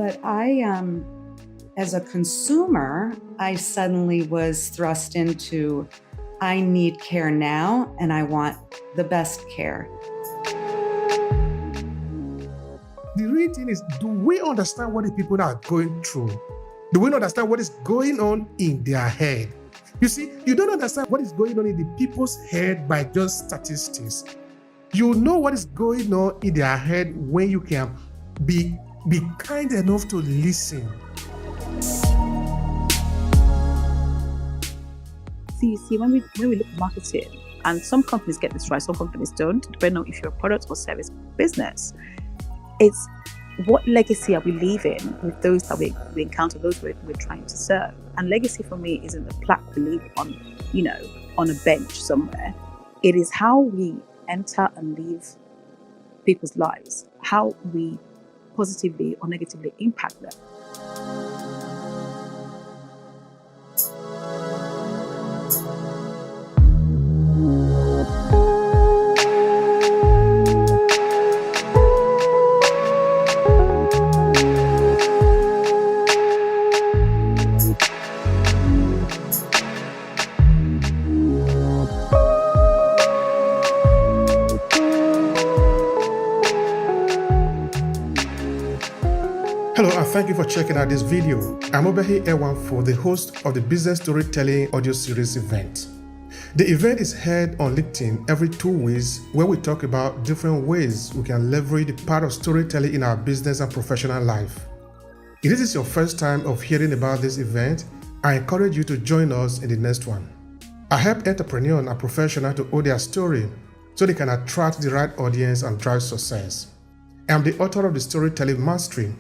But as a consumer, I suddenly was thrust into, I need care now and I want the best care. The real thing is, do we understand what the people are going through? Do we understand what is going on in their head? You see, you don't understand what is going on in the people's head by just statistics. You know what is going on in their head when you can be kind enough to listen. See, when we look at marketing, and some companies get this right, some companies don't, depending on if you're a product or service business. It's what legacy are we leaving with those that we encounter, those we're trying to serve. And legacy for me isn't a plaque we leave on a bench somewhere. It is how we enter and leave people's lives, how we positively or negatively impact them. Hello and thank you for checking out this video. I'm Obehi Ewanfo, the host of the Business Storytelling Audio Series event. The event is held on LinkedIn every 2 weeks where we talk about different ways we can leverage the power of storytelling in our business and professional life. If this is your first time of hearing about this event, I encourage you to join us in the next one. I help entrepreneurs and professionals to own their story so they can attract the right audience and drive success. I am the author of the Storytelling Mastery,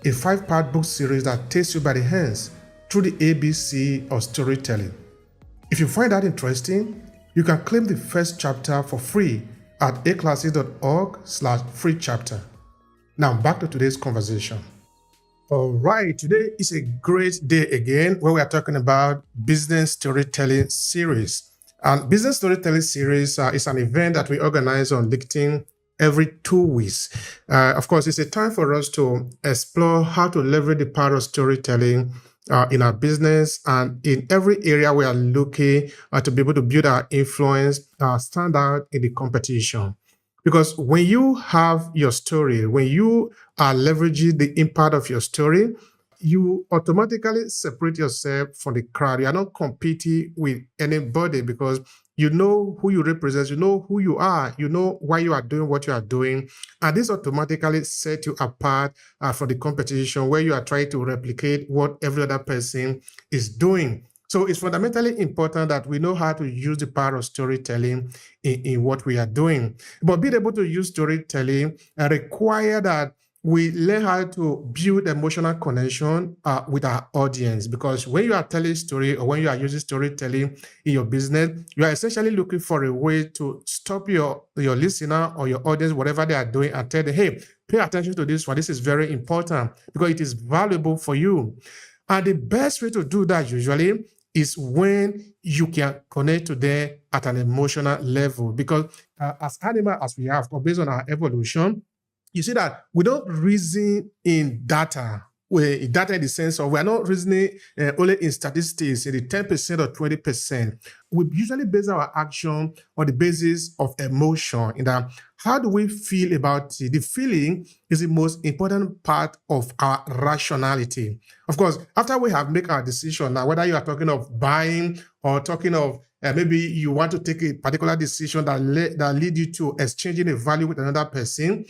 a 5-part book series that takes you by the hands through the ABC of storytelling. If you find that interesting, you can claim the first chapter for free at AClasses.org/free chapter. Now back to today's conversation. All right, today is a great day again where we are talking about Business Storytelling Series. And Business Storytelling Series is an event that we organize on LinkedIn every 2 weeks. Of course, it's a time for us to explore how to leverage the power of storytelling in our business, and in every area we are looking to be able to build our influence, stand out in the competition. Because when you have your story, when you are leveraging the impact of your story, you automatically separate yourself from the crowd. You are not competing with anybody because you know who you represent, you know who you are, you know why you are doing what you are doing. And this automatically sets you apart from the competition where you are trying to replicate what every other person is doing. So it's fundamentally important that we know how to use the power of storytelling in what we are doing. But being able to use storytelling requires that we learn how to build emotional connection with our audience, because when you are telling story or when you are using storytelling in your business, you are essentially looking for a way to stop your listener or your audience, whatever they are doing, and tell them, hey, pay attention to this one. This is very important because it is valuable for you. And the best way to do that usually is when you can connect to them at an emotional level, because as animals as we have, or based on our evolution, you see that we don't reason in data. Data in the sense of we are not reasoning only in statistics, in the 10% or 20%. We usually base our action on the basis of emotion. In that, how do we feel about it? The feeling is the most important part of our rationality. Of course, after we have made our decision, now whether you are talking of buying or talking of maybe you want to take a particular decision that lead you to exchanging a value with another person,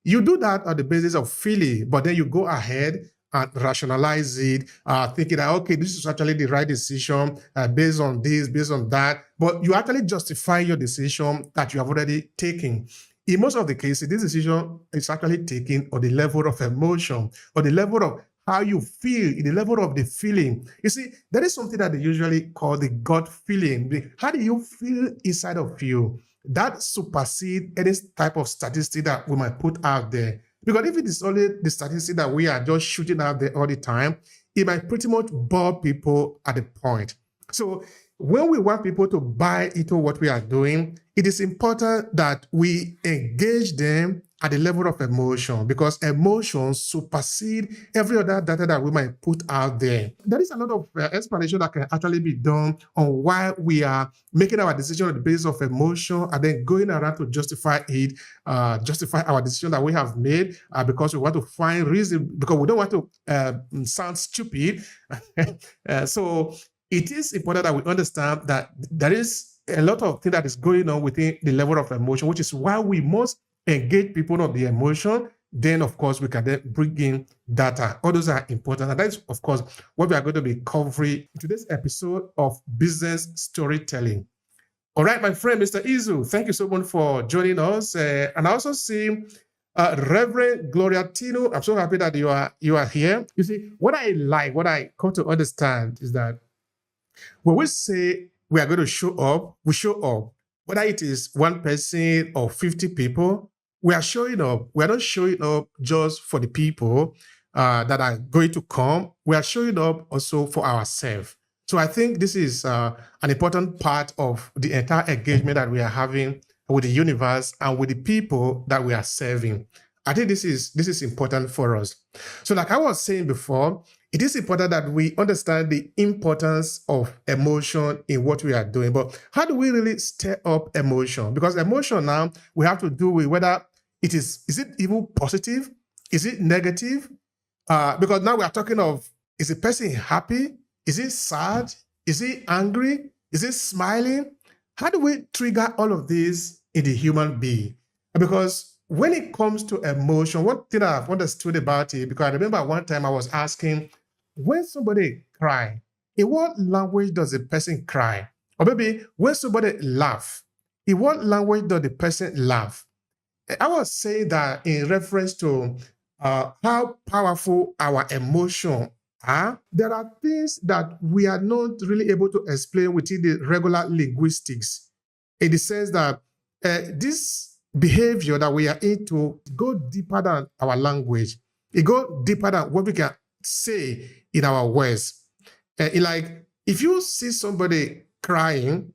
you do that on the basis of feeling, but then you go ahead and rationalize it, thinking that, okay, this is actually the right decision based on this, based on that. But you actually justify your decision that you have already taken. In most of the cases, this decision is actually taken on the level of emotion, or the level of how you feel, in the level of the feeling. You see, there is something that they usually call the gut feeling. How do you feel inside of you? That supersedes any type of statistic that we might put out there. Because if it is only the statistic that we are just shooting out there all the time, it might pretty much bore people at the point. So when we want people to buy into what we are doing, it is important that we engage them at the level of emotion, because emotions supersede every other data that we might put out there. There is a lot of explanation that can actually be done on why we are making our decision on the basis of emotion and then going around to justify it, justify our decision that we have made because we want to find reason, because we don't want to sound stupid. So it is important that we understand that there is a lot of things that is going on within the level of emotion, which is why we must engage people on the emotion. Then, of course, we can then bring in data. All those are important. And that is, of course, what we are going to be covering in today's episode of Business Storytelling. All right, my friend, Mr. Izu, thank you so much for joining us. And I also see Reverend Gloria Tino. I'm so happy that you are here. You see, what I come to understand is that when we say we are going to show up, we show up. Whether it is one person or 50 people, we are showing up. We are not showing up just for the people that are going to come. We are showing up also for ourselves. So I think this is an important part of the entire engagement that we are having with the universe and with the people that we are serving. I think this is important for us. So like I was saying before, it is important that we understand the importance of emotion in what we are doing. But how do we really stir up emotion? Because emotion now, we have to do with whether is it even positive? Is it negative? Because now we are talking of, is the person happy? Is it sad? Is it angry? Is it smiling? How do we trigger all of this in the human being? Because when it comes to emotion, one thing I've understood about it, because I remember one time I was asking, when somebody cry, in what language does a person cry? Or maybe when somebody laugh, in what language does the person laugh? I was saying that in reference to how powerful our emotion are. There are things that we are not really able to explain within the regular linguistics, in the sense that this behavior that we are into go deeper than our language. It go deeper than what we can say in our words. Like if you see somebody crying,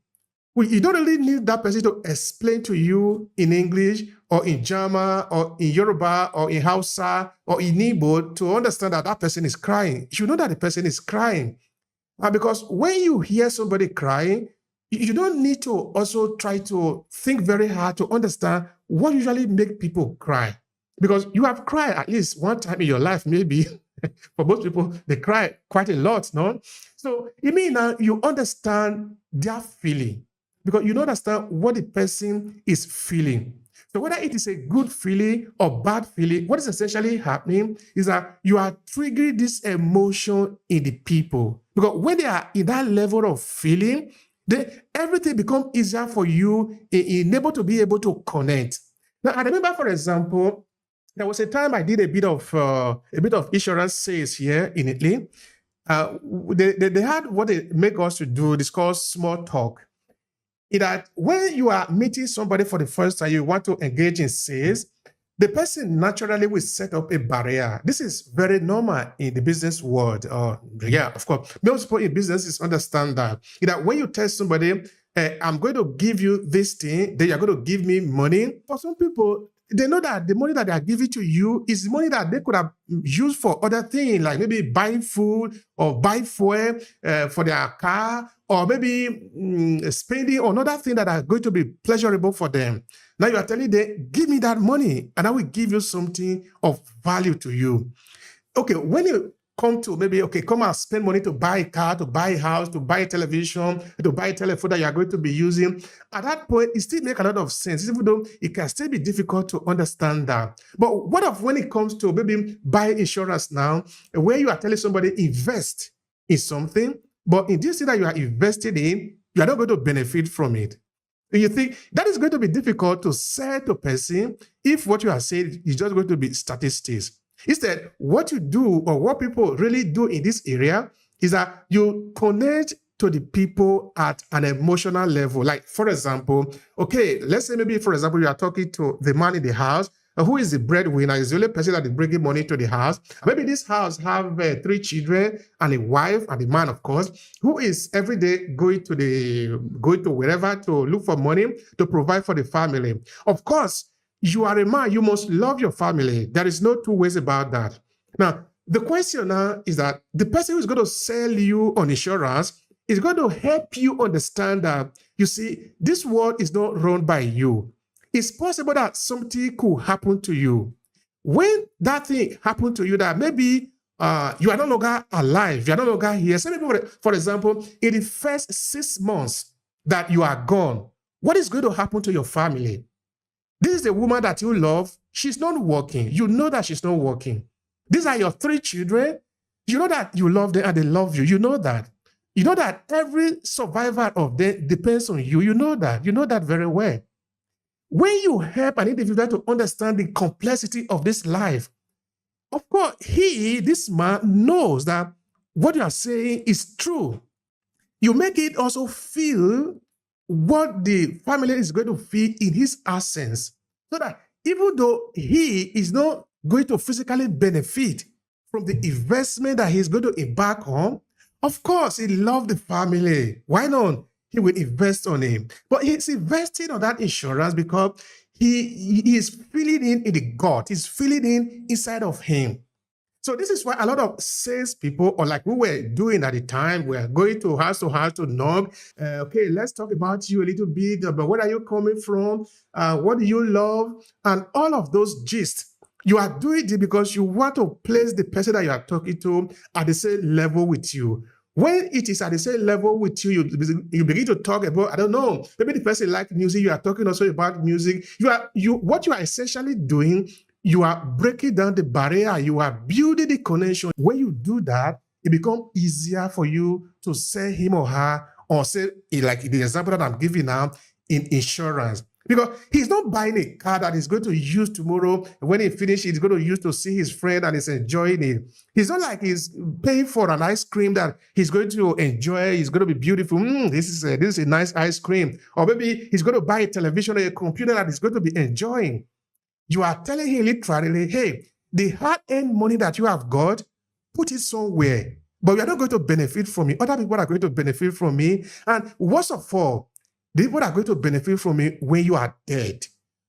you don't really need that person to explain to you in English or in German or in Yoruba or in Hausa or in Igbo to understand that that person is crying. You know that the person is crying. Because when you hear somebody crying, you don't need to also try to think very hard to understand what usually makes people cry. Because you have cried at least one time in your life, maybe. For most people, they cry quite a lot, no? So it means now you understand their feeling, because you don't understand what the person is feeling. So whether it is a good feeling or bad feeling, what is essentially happening is that you are triggering this emotion in the people. Because when they are in that level of feeling, everything becomes easier for you in able to be able to connect. Now, I remember, for example, there was a time I did a bit of insurance sales here in Italy. They had what they make us to do. It's called small talk. That when you are meeting somebody for the first time, you want to engage in sales, the person naturally will set up a barrier. This is very normal in the business world. Yeah, of course. Most people in businesses understand that when you tell somebody, I'm going to give you this thing, then you're going to give me money. For some people, they know that the money that they are giving to you is money that they could have used for other things, like maybe buying food or buy fuel for their car, or maybe spending on other things that are going to be pleasurable for them. Now you are telling them, give me that money, and I will give you something of value to you. Okay, when you come to maybe, okay, come and spend money to buy a car, to buy a house, to buy a television, to buy a telephone that you are going to be using. At that point, it still makes a lot of sense, even though it can still be difficult to understand that. But what if when it comes to maybe buy insurance now, where you are telling somebody invest in something, but in this thing that you are invested in, you are not going to benefit from it. You think that is going to be difficult to say to a person if what you are saying is just going to be statistics. Instead, what you do, or what people really do in this area, is that you connect to the people at an emotional level. Like, for example, okay, let's say maybe, for example, you are talking to the man in the house, who is the breadwinner, is the only person that is bringing money to the house. Maybe this house have 3 children and a wife, and the man, of course, who is every day going to wherever to look for money to provide for the family. Of course, You are a man, you must love your family. There is no two ways about that. Now, the question now is that the person who is going to sell you on insurance is going to help you understand that, you see, this world is not run by you. It's possible that something could happen to you. When that thing happened to you, that maybe you are no longer alive, you are no longer here. Some people, for example, in the first 6 months that you are gone, what is going to happen to your family? This is the woman that you love. She's not working. You know that she's not working. These are your 3 children. You know that you love them and they love you. You know that. You know that every survivor of them depends on you. You know that. You know that very well. When you help an individual to understand the complexity of this life, of course, this man, knows that what you are saying is true. You make it also feel what the family is going to feel in his absence, so that even though he is not going to physically benefit from the investment that he's going to embark on, of course, he loves the family. Why not? He will invest on him. But he's investing on that insurance because he is feeling in the gut. He's feeling inside of him. So this is why a lot of salespeople, or like we were doing at the time, we are going to house to knock. Okay, let's talk about you a little bit. But where are you coming from? What do you love? And all of those gists. You are doing it because you want to place the person that you are talking to at the same level with you. When it is at the same level with you, you begin to talk about, I don't know, maybe the person likes music, you are talking also about music. What you are essentially doing, you are breaking down the barrier, you are building the connection. When you do that, it becomes easier for you to sell him or her, or say, like the example that I'm giving now, in insurance. Because he's not buying a car that he's going to use tomorrow. When he finishes, he's going to use to see his friend and he's enjoying it. He's not like he's paying for an ice cream that he's going to enjoy. It's going to be beautiful. This is a nice ice cream. Or maybe he's going to buy a television or a computer that he's going to be enjoying. You are telling him literally, hey, the hard-earned money that you have got, put it somewhere. But you are not going to benefit from it. Other people are going to benefit from me. And worst of all, the people are going to benefit from it when you are dead.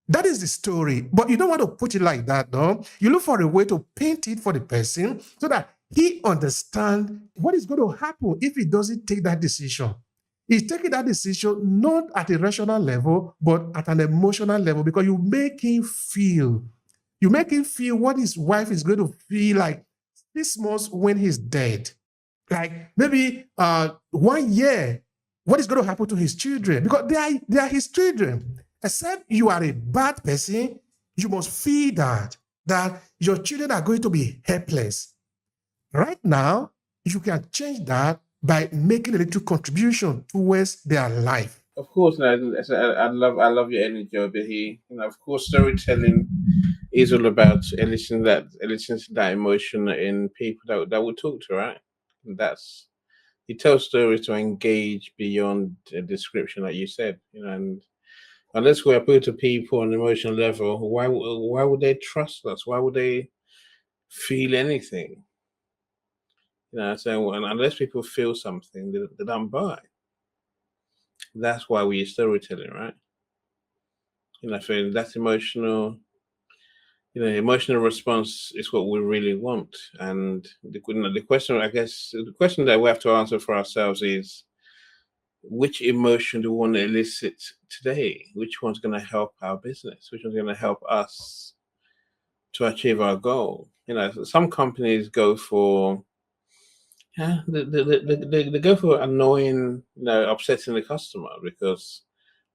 That is the story. But you don't want to put it like that, no? You look for a way to paint it for the person so that he understands what is going to happen if he doesn't take that decision. He's taking that decision not at a rational level, but at an emotional level, because you make him feel. You make him feel what his wife is going to feel like 6 months when he's dead. Like maybe 1 year, what is going to happen to his children? Because they are his children. Except you are a bad person, you must feel that your children are going to be helpless. Right now, you can change that by making a little contribution towards their life. Of course, I love your energy over here. Of course, storytelling is all about eliciting that emotion in people that we talk to, right? That's you tell stories to engage beyond the description, like you said, and unless we appeal to people on an emotional level, why would they trust us? Why would they feel anything? So unless people feel something, they don't buy. That's why we use storytelling, right? I feel that's emotional. Emotional response is what we really want. And the question, I guess, the question that we have to answer for ourselves is, which emotion do we want to elicit today? Which one's going to help our business? Which one's going to help us to achieve our goal? Some companies go for, they go for annoying, upsetting the customer because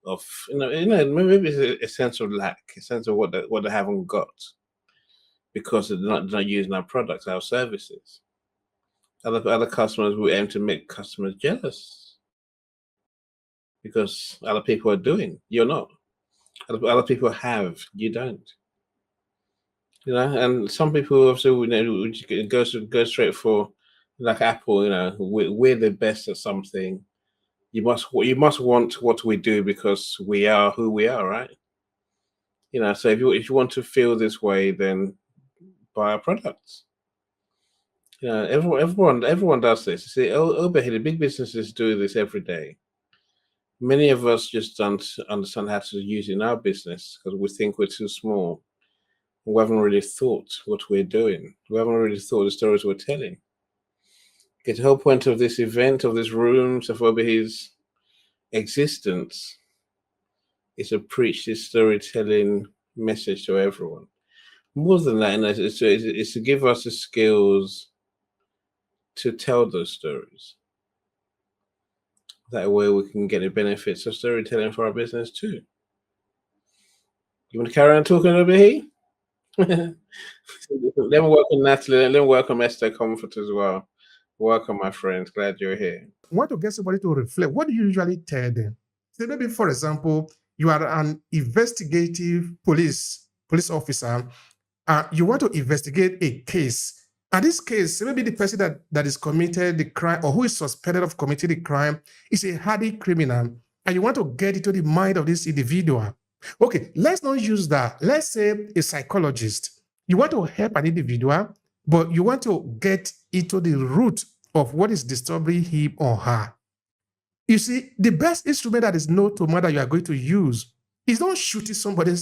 of, maybe it's a sense of lack, a sense of what they haven't got because they're not using our products, our services. Other customers will aim to make customers jealous because other people are doing, you're not. Other people have, you don't. And some people also go straight for, like Apple. We're the best at something. You must want what we do because we are who we are, right? So if you want to feel this way, then buy our products. Everyone does this. You see, over here, the big businesses do this every day. Many of us just don't understand how to use it in our business because we think we're too small. We haven't really thought what we're doing. We haven't really thought the stories we're telling. The whole point of this event, of this room, Safobi's existence, is to preach this storytelling message to everyone. More than that, it's to give us the skills to tell those stories. That way we can get the benefits of storytelling for our business too. You want to carry on talking over here? Let me welcome Natalie. Let me welcome Esther Comfort as well. Welcome, my friends. Glad you're here. Want to get somebody to reflect. What do you usually tell them? Say maybe, for example, you are an investigative police officer. You want to investigate a case. And this case, maybe the person that is committed the crime or who is suspected of committing the crime is a hardened criminal, and you want to get into the mind of this individual. Okay, let's not use that. Let's say a psychologist. You want to help an individual, but you want to get into the root of what is disturbing him or her. You see, the best instrument that is known to man that you are going to use is not shooting somebody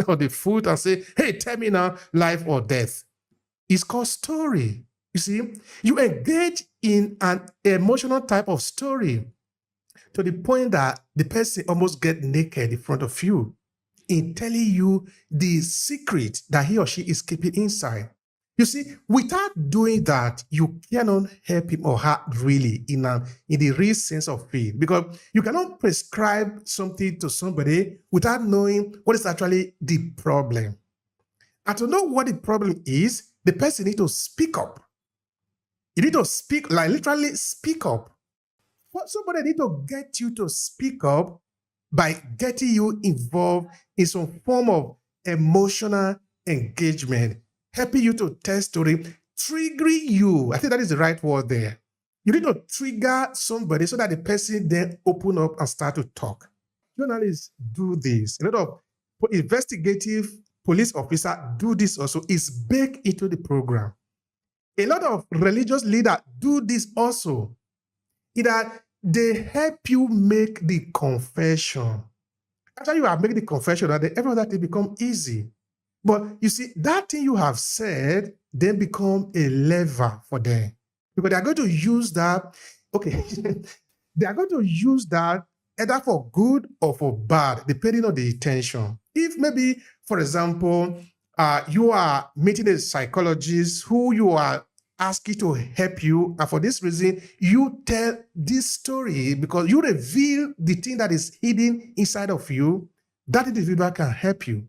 on the foot and say, hey, tell me now, life or death. It's called story. You see, you engage in an emotional type of story to the point that the person almost get naked in front of you in telling you the secret that he or she is keeping inside. You see, without doing that, you cannot help him or her really in the real sense of it, because you cannot prescribe something to somebody without knowing what is actually the problem. And to know what the problem is, the person needs to speak up. You need to speak, like literally speak up. But somebody needs to get you to speak up by getting you involved in some form of emotional engagement, helping you to tell story, triggering you. I think that is the right word there. You need to trigger somebody so that the person then open up and start to talk. Journalists do this. A lot of investigative police officers do this also. It's baked into the program. A lot of religious leaders do this also. That they help you make the confession. After you have made the confession, that every other thing become easy. But you see, that thing you have said then become a lever for them. Because they are going to use that, okay, they are going to use that either for good or for bad, depending on the intention. If maybe, for example, you are meeting a psychologist who you are asking to help you, and for this reason, you tell this story because you reveal the thing that is hidden inside of you, that individual can help you.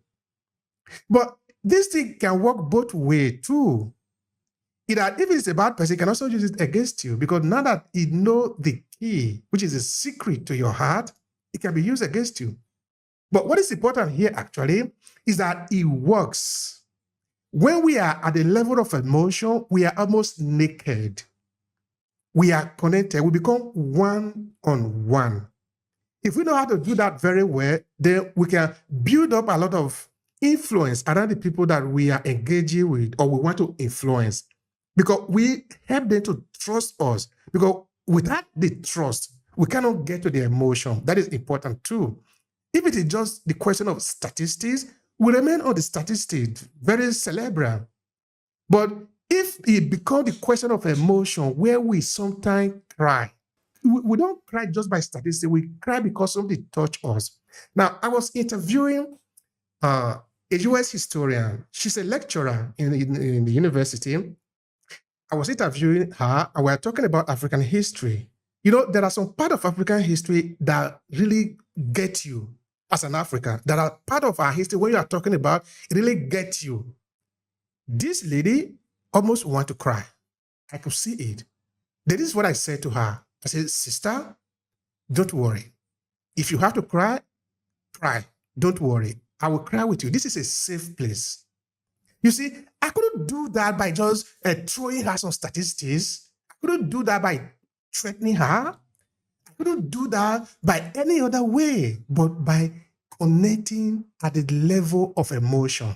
But this thing can work both ways too. If it's a bad person, he can also use it against you, because now that he knows the key, which is a secret to your heart, it can be used against you. But what is important here actually is that it works. When we are at the level of emotion, we are almost naked. We are connected. We become one-on-one. If we know how to do that very well, then we can build up a lot of influence around the people that we are engaging with or we want to influence, because we help them to trust us. Because without the trust, we cannot get to the emotion. That is important too. If it is just the question of statistics, we remain on the statistics, very cerebral. But if it becomes the question of emotion, where we sometimes cry, we don't cry just by statistics, we cry because somebody touched us. Now, I was interviewing a US historian. She's a lecturer in the university. I was interviewing her, and we were talking about African history. You know, there are some part of African history that really get you as an African. That are part of our history when you are talking about, it really gets you. This lady almost want to cry. I could see it. This is what I said to her. I said, sister, don't worry. If you have to cry, cry. Don't worry. I will cry with you. This is a safe place. You see, I couldn't do that by just throwing her some statistics. I couldn't do that by threatening her. I couldn't do that by any other way, but by connecting at the level of emotion.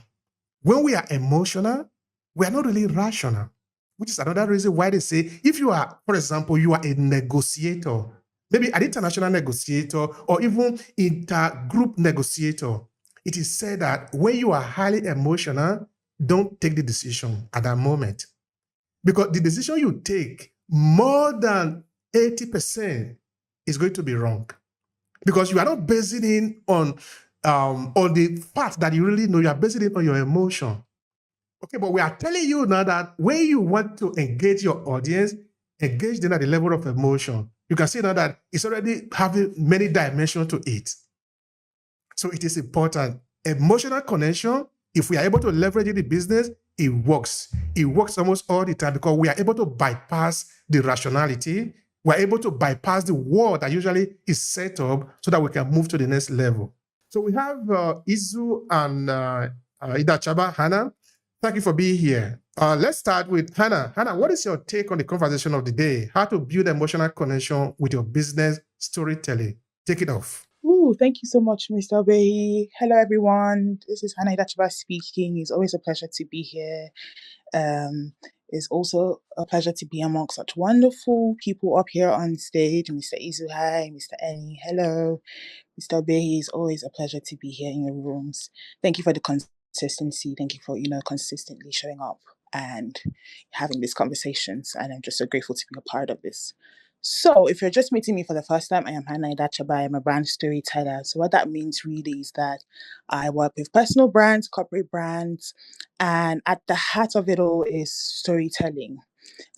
When we are emotional, we are not really rational, which is another reason why they say, if you are, for example, you are a negotiator, maybe an international negotiator or even intergroup negotiator, it is said that when you are highly emotional, don't take the decision at that moment. Because the decision you take, more than 80% is going to be wrong. Because you are not basing it on the fact that you really know, you are basing it on your emotion. Okay, but we are telling you now that when you want to engage your audience, engage them at the level of emotion. You can see now that it's already having many dimensions to it. So it is important. Emotional connection, if we are able to leverage it in the business, it works. It works almost all the time because we are able to bypass the rationality. We're able to bypass the wall that usually is set up so that we can move to the next level. So we have Izu and Ida Chaba, Hannah. Thank you for being here. Let's start with Hannah. Hannah, what is your take on the conversation of the day? How to build emotional connection with your business storytelling? Take it off. Ooh, thank you so much, Mr. Bay. Hello, everyone. This is Hannah Idachiba speaking. It's always a pleasure to be here. It's also a pleasure to be among such wonderful people up here on stage. Mr. Izu, hi. Mr. Eni, hello. Mr. Bay, it's always a pleasure to be here in your rooms. Thank you for the consistency. Thank you for, consistently showing up and having these conversations. And I'm just so grateful to be a part of this. So if you're just meeting me for the first time, I am Hannah Idachaba. I'm a brand storyteller. So what that means really is that I work with personal brands, corporate brands, and at the heart of it all is storytelling.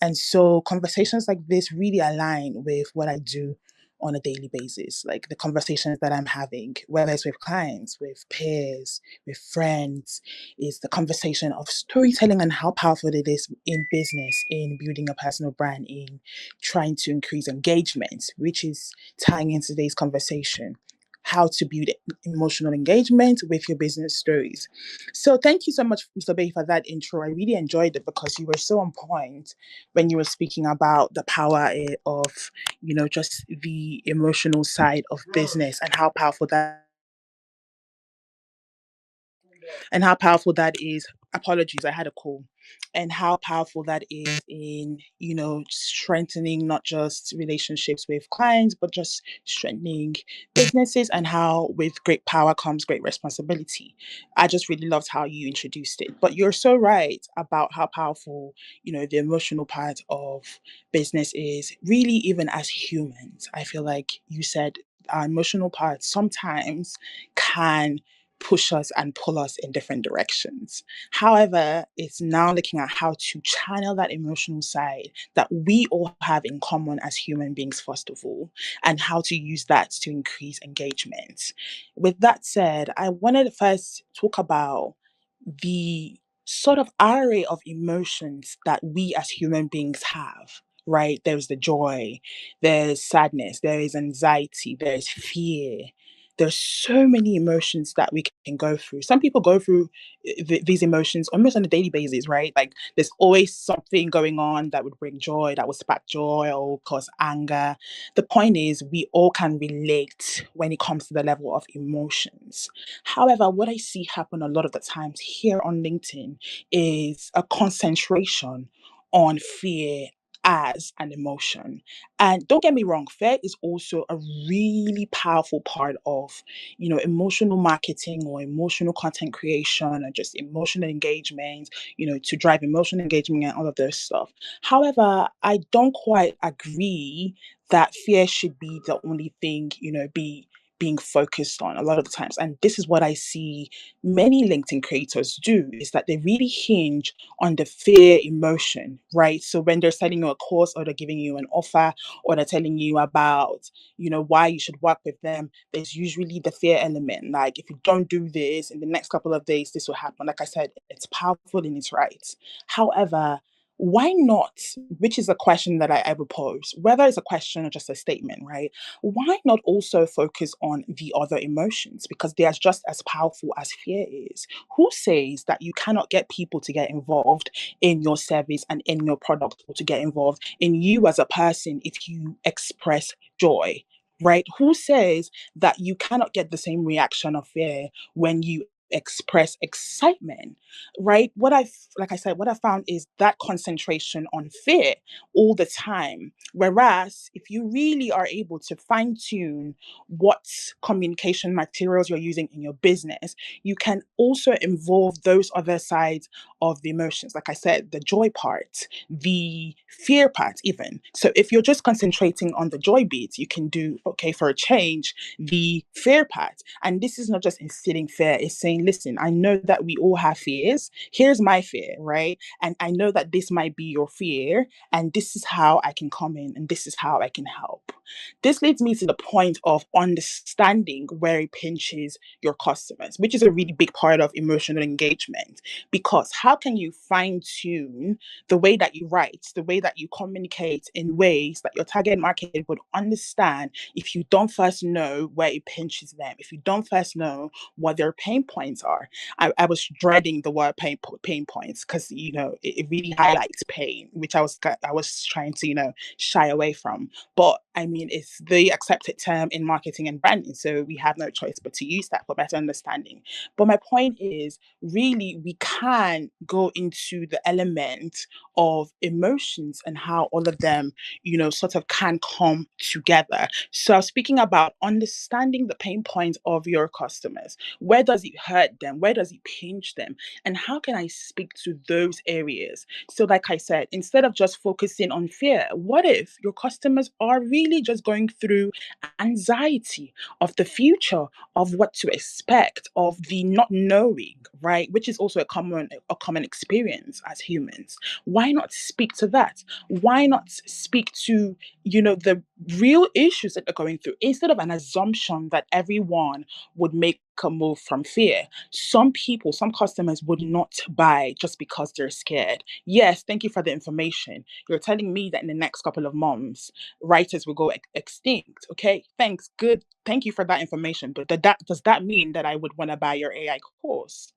And so conversations like this really align with what I do on a daily basis, like the conversations that I'm having, whether it's with clients, with peers, with friends, is the conversation of storytelling and how powerful it is in business, in building a personal brand, in trying to increase engagement, which is tying into today's conversation. How to build emotional engagement with your business stories. So thank you so much, Mr. Bay, for that intro. I really enjoyed it because you were so on point when you were speaking about the power of, just the emotional side of business and how powerful that is. Apologies, I had a call. And how powerful that is in, strengthening not just relationships with clients, but just strengthening businesses, and how with great power comes great responsibility. I just really loved how you introduced it. But you're so right about how powerful, the emotional part of business is, really, even as humans. I feel like you said our emotional part sometimes can push us and pull us in different directions. However, it's now looking at how to channel that emotional side that we all have in common as human beings, first of all, and how to use that to increase engagement. With that said, I wanted to first talk about the sort of array of emotions that we as human beings have. Right? There's the joy, there's sadness, there is anxiety, there's fear, there's so many emotions that we can go through. Some people go through these emotions almost on a daily basis, right? Like there's always something going on that would bring joy, that would spark joy or cause anger. The point is, we all can relate when it comes to the level of emotions. However, what I see happen a lot of the times here on LinkedIn is a concentration on fear as an emotion. And don't get me wrong, fear is also a really powerful part of, emotional marketing or emotional content creation or just emotional engagement, to drive emotional engagement and all of those stuff. However, I don't quite agree that fear should be the only thing, being focused on a lot of the times. And this is what I see many LinkedIn creators do, is that they really hinge on the fear emotion, right? So when they're selling you a course or they're giving you an offer or they're telling you about, why you should work with them, there's usually the fear element. Like, if you don't do this in the next couple of days, this will happen. Like I said, it's powerful in its right. However, why not, which is a question that I would pose, whether it's a question or just a statement, right? Why not also focus on the other emotions? Because they are just as powerful as fear is. Who says that you cannot get people to get involved in your service and in your product, or to get involved in you as a person if you express joy? Right? Who says that you cannot get the same reaction of fear when you express excitement, right? Like I said, what I found is that concentration on fear all the time. Whereas if you really are able to fine tune what communication materials you're using in your business, you can also involve those other sides of the emotions. Like I said, the joy part, the fear part, even. So if you're just concentrating on the joy beats, you can do, okay, for a change, the fear part. And this is not just instilling fear, it's saying, listen, I know that we all have fears. Here's my fear, right? And I know that this might be your fear, and this is how I can come in, and this is how I can help. This leads me to the point of understanding where it pinches your customers, which is a really big part of emotional engagement. Because how can you fine tune the way that you write, the way that you communicate in ways that your target market would understand if you don't first know where it pinches them, if you don't first know what their pain points are? I was dreading the word pain points because it really highlights pain, which I was trying to shy away from. But I mean, it's the accepted term in marketing and branding, so we have no choice but to use that for better understanding. But my point is, really, we can go into the element of emotions and how all of them, sort of can come together. So I was speaking about understanding the pain points of your customers. Where does it hurt them? Where does it pinch them? And how can I speak to those areas? So, like I said, instead of just focusing on fear, what if your customers are really just going through anxiety of the future, of what to expect, of the not knowing, right? Which is also a common experience as humans. Why not speak to that? Why not speak to the real issues that they're going through, instead of an assumption that everyone would make a move from fear? Some people, some customers would not buy just because they're scared. Yes, thank you for the information. You're telling me that in the next couple of months, writers will go extinct. Okay, thanks. Good. Thank you for that information. But does that mean that I would want to buy your AI course?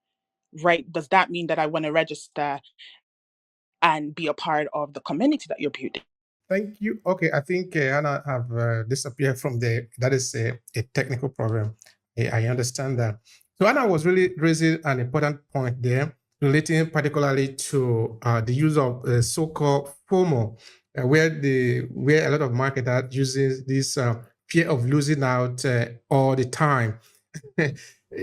Right? Does that mean that I want to register and be a part of the community that you're building? Thank you. Okay, I think Anna have disappeared from there. That is a technical problem. I understand that. So Anna was really raising an important point there, relating particularly to the use of so-called FOMO, where a lot of marketers uses this fear of losing out all the time.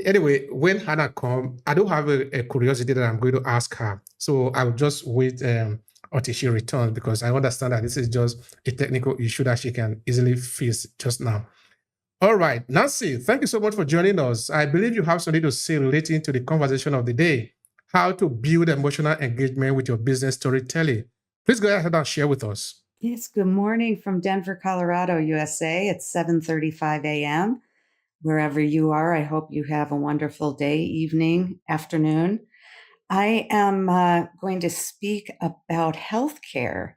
Anyway, when Hannah come, I do have a curiosity that I'm going to ask her. So I'll just wait until she returns, because I understand that this is just a technical issue that she can easily fix just now. All right, Nancy, thank you so much for joining us. I believe you have something to say relating to the conversation of the day, how to build emotional engagement with your business storytelling. Please go ahead and share with us. Yes, good morning from Denver, Colorado, USA. It's 7:35 a.m. Wherever you are, I hope you have a wonderful day, evening, afternoon. I am going to speak about healthcare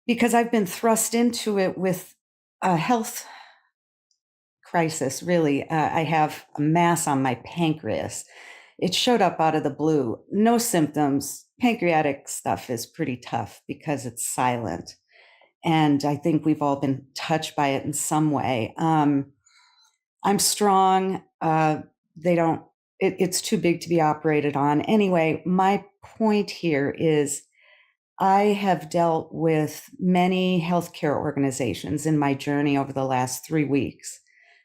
because I've been thrust into it with a health crisis, really. I have a mass on my pancreas. It showed up out of the blue. No symptoms. Pancreatic stuff is pretty tough because it's silent. And I think we've all been touched by it in some way. I'm strong. It's too big to be operated on. Anyway, my point here is I have dealt with many healthcare organizations in my journey over the last 3 weeks.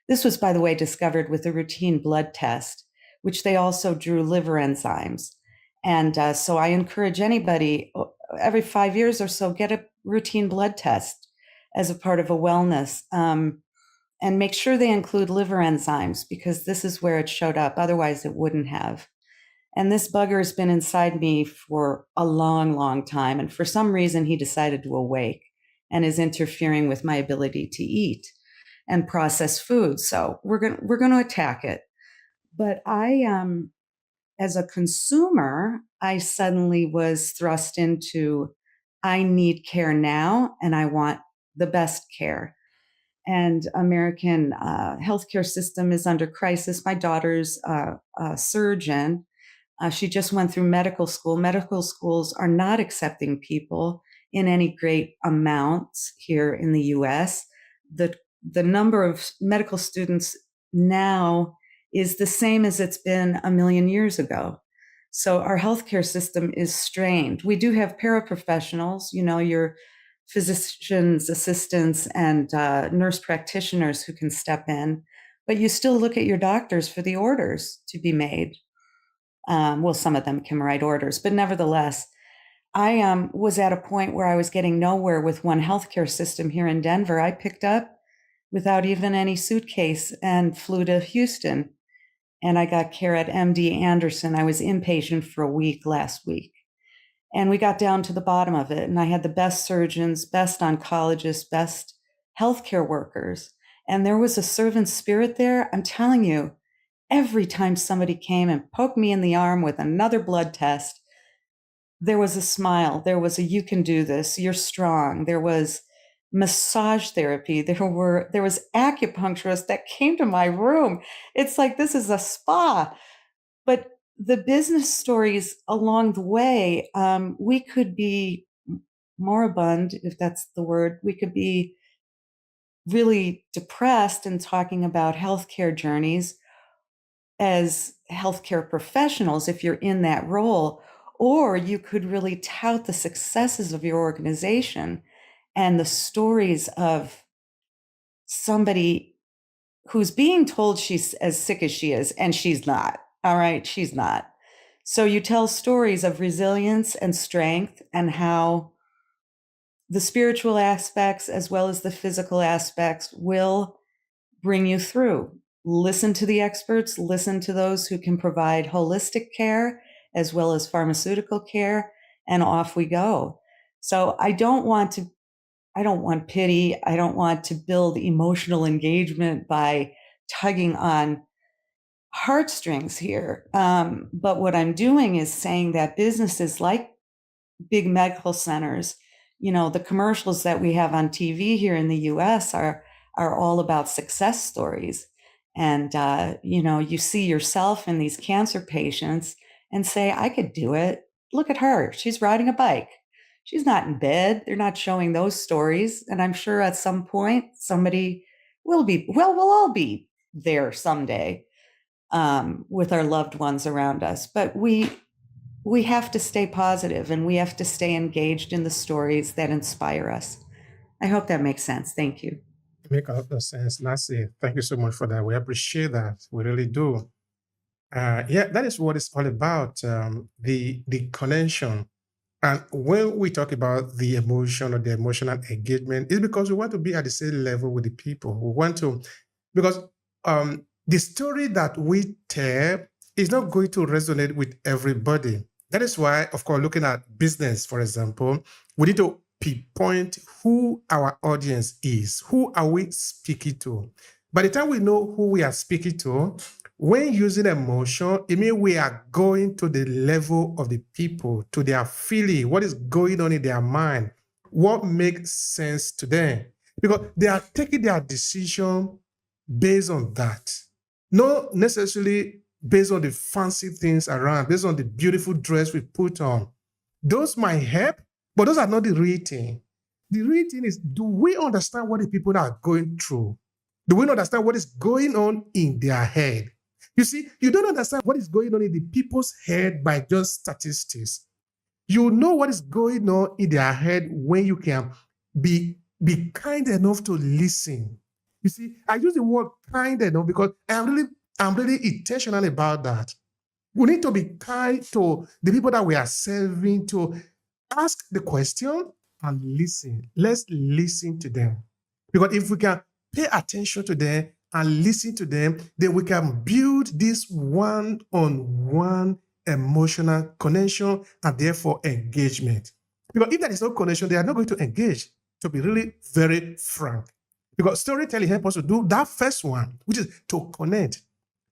This was, by the way, discovered with a routine blood test, which they also drew liver enzymes. And so I encourage anybody every 5 years or so, get a routine blood test as a part of a wellness. And make sure they include liver enzymes, because this is where it showed up. Otherwise, it wouldn't have. And this bugger has been inside me for a long, long time. And for some reason, he decided to awake and is interfering with my ability to eat and process food. So we're going to attack it. But as a consumer, I suddenly was thrust into, I need care now, and I want the best care. And American healthcare system is under crisis. My daughter's a surgeon. She just went through medical school. Medical schools are not accepting people in any great amounts here in the U.S. The number of medical students now is the same as it's been a million years ago. So our healthcare system is strained. We do have paraprofessionals, your physicians, assistants, and nurse practitioners who can step in, but you still look at your doctors for the orders to be made. Well, some of them can write orders, but nevertheless, I was at a point where I was getting nowhere with one healthcare system here in Denver. I picked up without even any suitcase and flew to Houston, and I got care at MD Anderson. I was inpatient for a week last week, and we got down to the bottom of it. And I had the best surgeons, best oncologists, best healthcare workers. And there was a servant spirit there. I'm telling you, every time somebody came and poked me in the arm with another blood test, there was a smile. There was a, you can do this, you're strong. There was massage therapy. There was acupuncturists that came to my room. It's like, this is a spa. But the business stories along the way, we could be moribund, if that's the word. We could be really depressed and talking about healthcare journeys as healthcare professionals, if you're in that role, or you could really tout the successes of your organization and the stories of somebody who's being told she's as sick as she is, and she's not. All right, she's not. So you tell stories of resilience and strength and how the spiritual aspects as well as the physical aspects will bring you through. Listen to the experts, listen to those who can provide holistic care as well as pharmaceutical care, and off we go. So I don't want pity. I don't want to build emotional engagement by tugging on heartstrings here. But what I'm doing is saying that businesses like big medical centers, the commercials that we have on TV here in the US are all about success stories. And, you see yourself in these cancer patients and say, I could do it. Look at her. She's riding a bike. She's not in bed. They're not showing those stories. And I'm sure at some point somebody will be, well, we'll all be there someday with our loved ones around us. But we have to stay positive and we have to stay engaged in the stories that inspire us. I hope that makes sense. Thank you. Make a lot of sense, Nancy. Thank you so much for that. We appreciate that. We really do. Yeah, that is what it's all about, the connection. And when we talk about the emotion or the emotional engagement, it's because we want to be at the same level with the people. We want to, because the story that we tell is not going to resonate with everybody. That is why, of course, looking at business, for example, we need to pinpoint who our audience is. Who are we speaking to? By the time we know who we are speaking to, when using emotion, it means we are going to the level of the people, to their feeling, what is going on in their mind, what makes sense to them. Because they are taking their decision based on that. Not necessarily based on the fancy things around, based on the beautiful dress we put on. Those might help, but those are not the real thing. The real thing is, do we understand what the people are going through? Do we understand what is going on in their head? You see, you don't understand what is going on in the people's head by just statistics. You know what is going on in their head when you can be kind enough to listen. You see, I use the word kind enough because I'm really intentional about that. We need to be kind to the people that we are serving, to ask the question and listen. Let's listen to them. Because if we can pay attention to them and listen to them, then we can build this one-on-one emotional connection and therefore engagement. Because if there is no connection, they are not going to engage, to be really very frank. Because storytelling helps us to do that first one, which is to connect.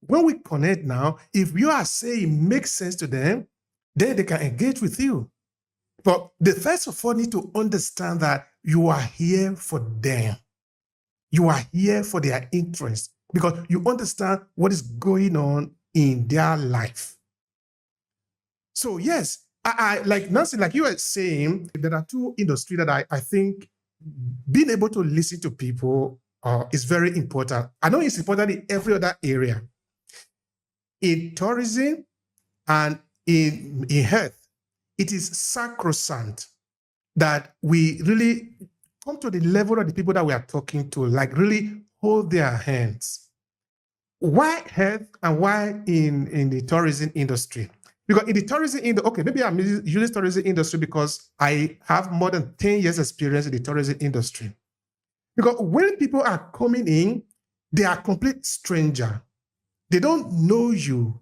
When we connect now, if you are saying makes sense to them, then they can engage with you. But they first of all need to understand that you are here for them. You are here for their interest because you understand what is going on in their life. So yes, I like Nancy, like you were saying, there are two industries that I think being able to listen to people is very important. I know it's important in every other area. in tourism and in health, it is sacrosanct that we really come to the level of the people that we are talking to, like really hold their hands. Why health and why in the tourism industry? Because in the tourism industry, okay, maybe I'm using tourism industry because I have more than 10 years experience in the tourism industry. Because when people are coming in, they are complete stranger. They don't know you.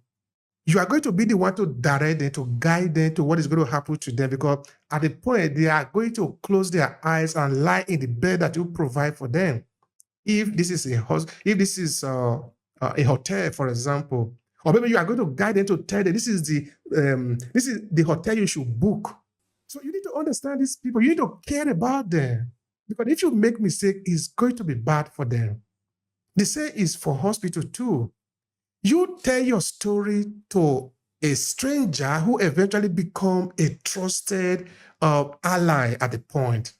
You are going to be the one to direct them, to guide them to what is going to happen to them, because at the point they are going to close their eyes and lie in the bed that you provide for them. If this is a hotel, for example, or maybe you are going to guide them to tell them this is the hotel you should book. So you need to understand these people. You need to care about them, because if you make mistake, it's going to be bad for them. The same is for hospital too. You tell your story to a stranger who eventually become a trusted ally at the point.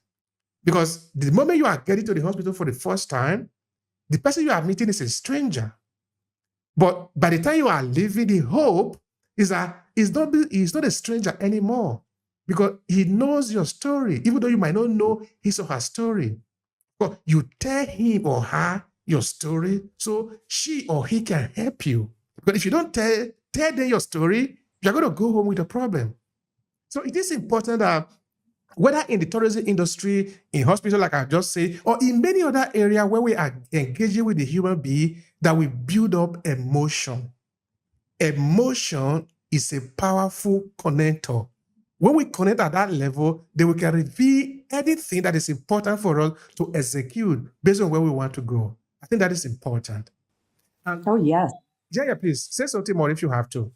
Because the moment you are getting to the hospital for the first time, the person you are meeting is a stranger. But by the time you are leaving, the hope is that he's not a stranger anymore, because he knows your story, even though you might not know his or her story. But you tell him or her your story so she or he can help you. But if you don't tell them your story, you're going to go home with a problem. So it is important that whether in the tourism industry, in hospital, like I just said, or in many other areas where we are engaging with the human being, that we build up emotion. Emotion is a powerful connector. When we connect at that level, then we can reveal anything that is important for us to execute based on where we want to go. I think that is important. Oh, yes. Yeah, please say something more if you have to.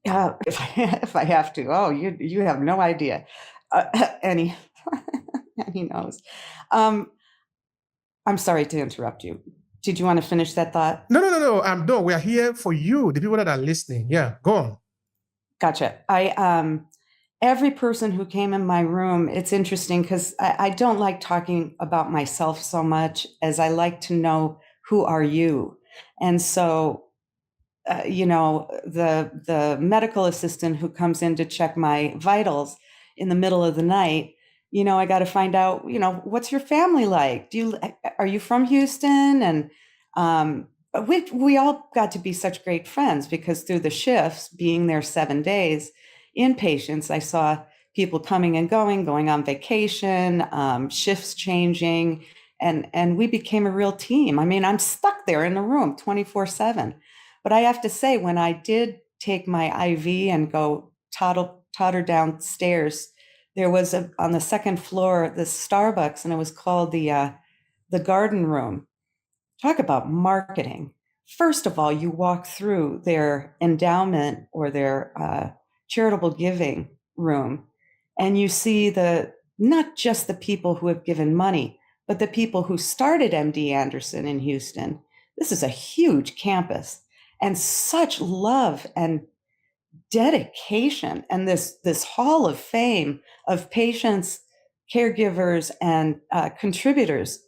If I have to. Oh, you have no idea. Annie, Annie knows. I'm sorry to interrupt you. Did you want to finish that thought? No. I'm done. We are here for you, the people that are listening. Yeah, go on. Gotcha. Every person who came in my room, it's interesting because I don't like talking about myself so much as I like to know who are you. And so, the medical assistant who comes in to check my vitals in the middle of the night, I got to find out, what's your family like? Are you from Houston? And we all got to be such great friends because through the shifts, being there 7 days, inpatients, I saw people coming and going on vacation, shifts changing, and we became a real team. I mean, I'm stuck there in the room 24/7. But I have to say, when I did take my IV and go totter downstairs, there was on the second floor this Starbucks, and it was called the Garden Room. Talk about marketing. First of all, you walk through their endowment or their charitable giving room, and you see not just the people who have given money, but the people who started MD Anderson in Houston. This is a huge campus, and such love and dedication, and this hall of fame of patients, caregivers, and contributors.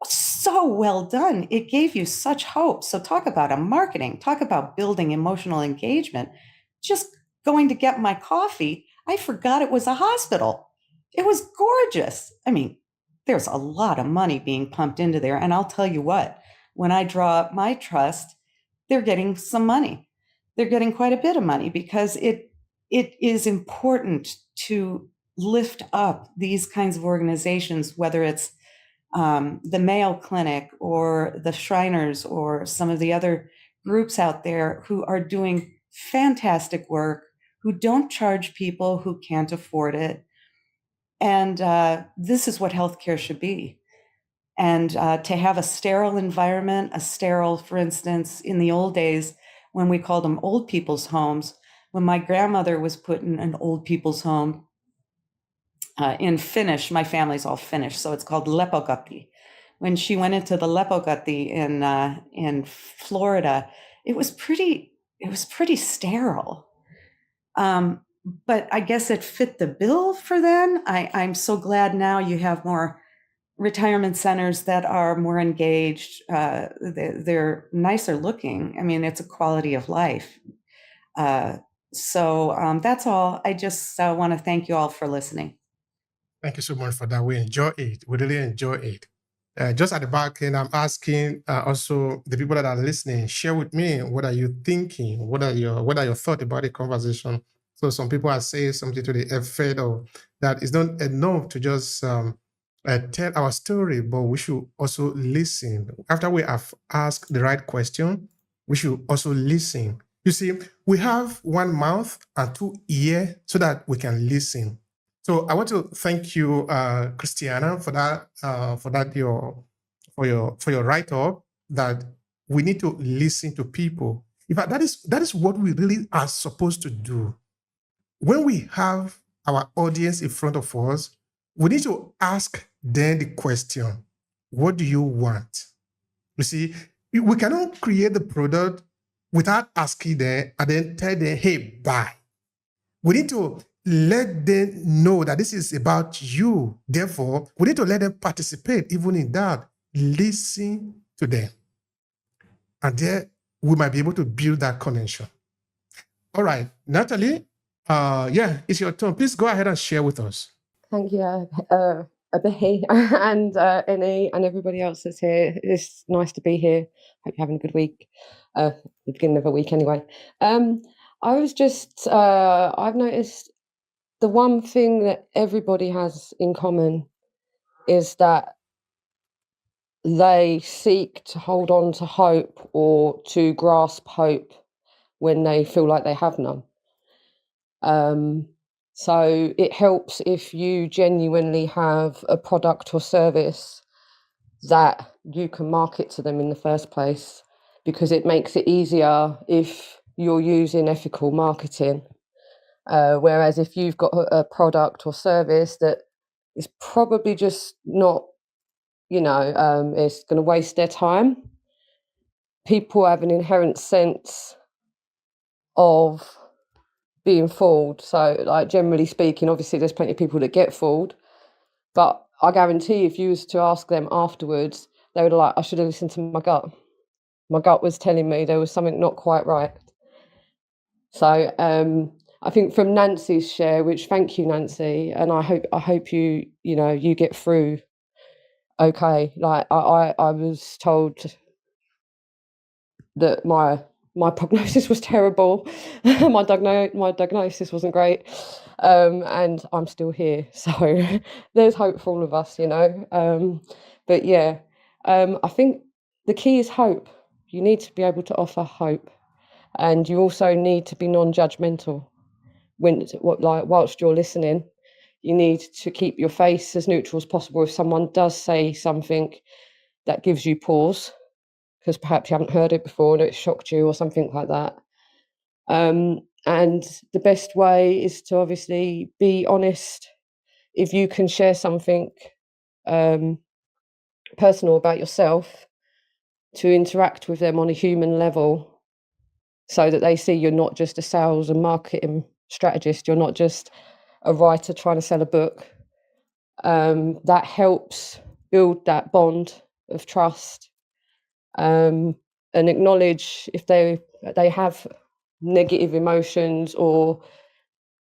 So well done. It gave you such hope. So talk about a marketing, talk about building emotional engagement. Just going to get my coffee, I forgot it was a hospital. It was gorgeous. I mean, there's a lot of money being pumped into there. And I'll tell you what, when I draw up my trust, they're getting some money. They're getting quite a bit of money because it is important to lift up these kinds of organizations, whether it's the Mayo Clinic or the Shriners or some of the other groups out there who are doing fantastic work, who don't charge people who can't afford it. And this is what healthcare should be. And to have a sterile environment, for instance, in the old days when we called them old people's homes, when my grandmother was put in an old people's home, in Finnish, my family's all Finnish, so it's called lepokoti. When she went into the lepokoti in Florida, it was pretty sterile. But I guess it fit the bill for then. I'm so glad now you have more retirement centers that are more engaged. They're nicer looking. I mean, it's a quality of life. So that's all. I just want to thank you all for listening. Thank you so much for that. We enjoy it. We really enjoy it. Just at the back end, I'm asking also the people that are listening, share with me, what are you thinking? What are your thoughts about the conversation? So some people are saying something to the effect of that it's not enough to just tell our story, but we should also listen. After we have asked the right question, we should also listen. You see, we have one mouth and two ears so that we can listen. So I want to thank you, Christiana, for your write-up that we need to listen to people. In fact, that is what we really are supposed to do. When we have our audience in front of us, we need to ask them the question, what do you want? You see, we cannot create the product without asking them and then tell them, hey, buy. We need to let them know that this is about you. Therefore, we need to let them participate even in that. Listen to them. And there we might be able to build that connection. All right, Natalie, it's your turn. Please go ahead and share with us. Thank you, Abehi, and Eni, and everybody else that's here. It's nice to be here. Hope you're having a good week. The beginning of a week, anyway. I was just, I've noticed the one thing that everybody has in common is that they seek to hold on to hope or to grasp hope when they feel like they have none. So it helps if you genuinely have a product or service that you can market to them in the first place, because it makes it easier if you're using ethical marketing. Whereas if you've got a product or service that is probably just not, it's going to waste their time, people have an inherent sense of being fooled. So, like, generally speaking, obviously there's plenty of people that get fooled, but I guarantee if you was to ask them afterwards, they would like, I should have listened to my gut. My gut was telling me there was something not quite right. So I think from Nancy's share, which thank you, Nancy, and I hope you get through okay. Like I was told that my prognosis was terrible. my diagnosis wasn't great, and I'm still here. So there's hope for all of us, But yeah, I think the key is hope. You need to be able to offer hope, and you also need to be non-judgmental. Whilst you're listening, you need to keep your face as neutral as possible. If someone does say something that gives you pause, because perhaps you haven't heard it before and it shocked you or something like that. And the best way is to obviously be honest. If you can share something personal about yourself, to interact with them on a human level, so that they see you're not just a sales and marketing strategist, you're not just a writer trying to sell a book. That helps build that bond of trust. And acknowledge if they have negative emotions or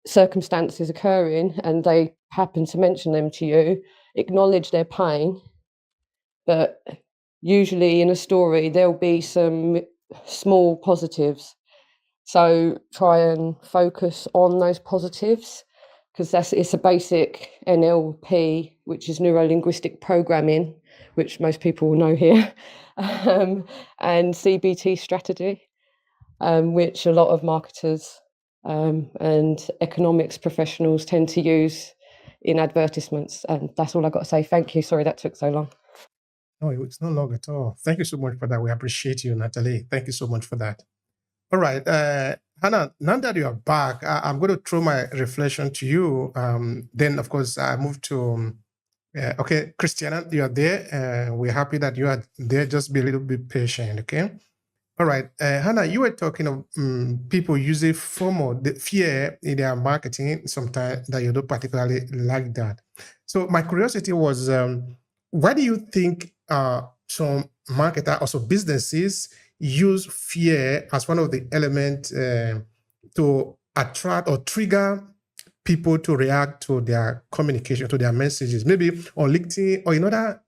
circumstances occurring and they happen to mention them to you, acknowledge their pain. But usually in a story there'll be some small positives, so try and focus on those positives, because it's a basic NLP, which is neuro-linguistic programming, which most people will know here, and CBT strategy, which a lot of marketers and economics professionals tend to use in advertisements. And that's all I've got to say. Thank you. Sorry that took so long. No, it's not long at all. Thank you so much for that. We appreciate you, Natalie. Thank you so much for that. All right, Hannah, now that you are back, I'm going to throw my reflection to you. Then, of course, I move to, okay, Christiana, you are there. We're happy that you are there. Just be a little bit patient, okay? All right, Hannah, you were talking of people using FOMO, the fear in their marketing, sometimes that you don't particularly like that. So my curiosity was, why do you think some marketers, also businesses, use fear as one of the elements to attract or trigger people to react to their communication, to their messages, maybe on LinkedIn or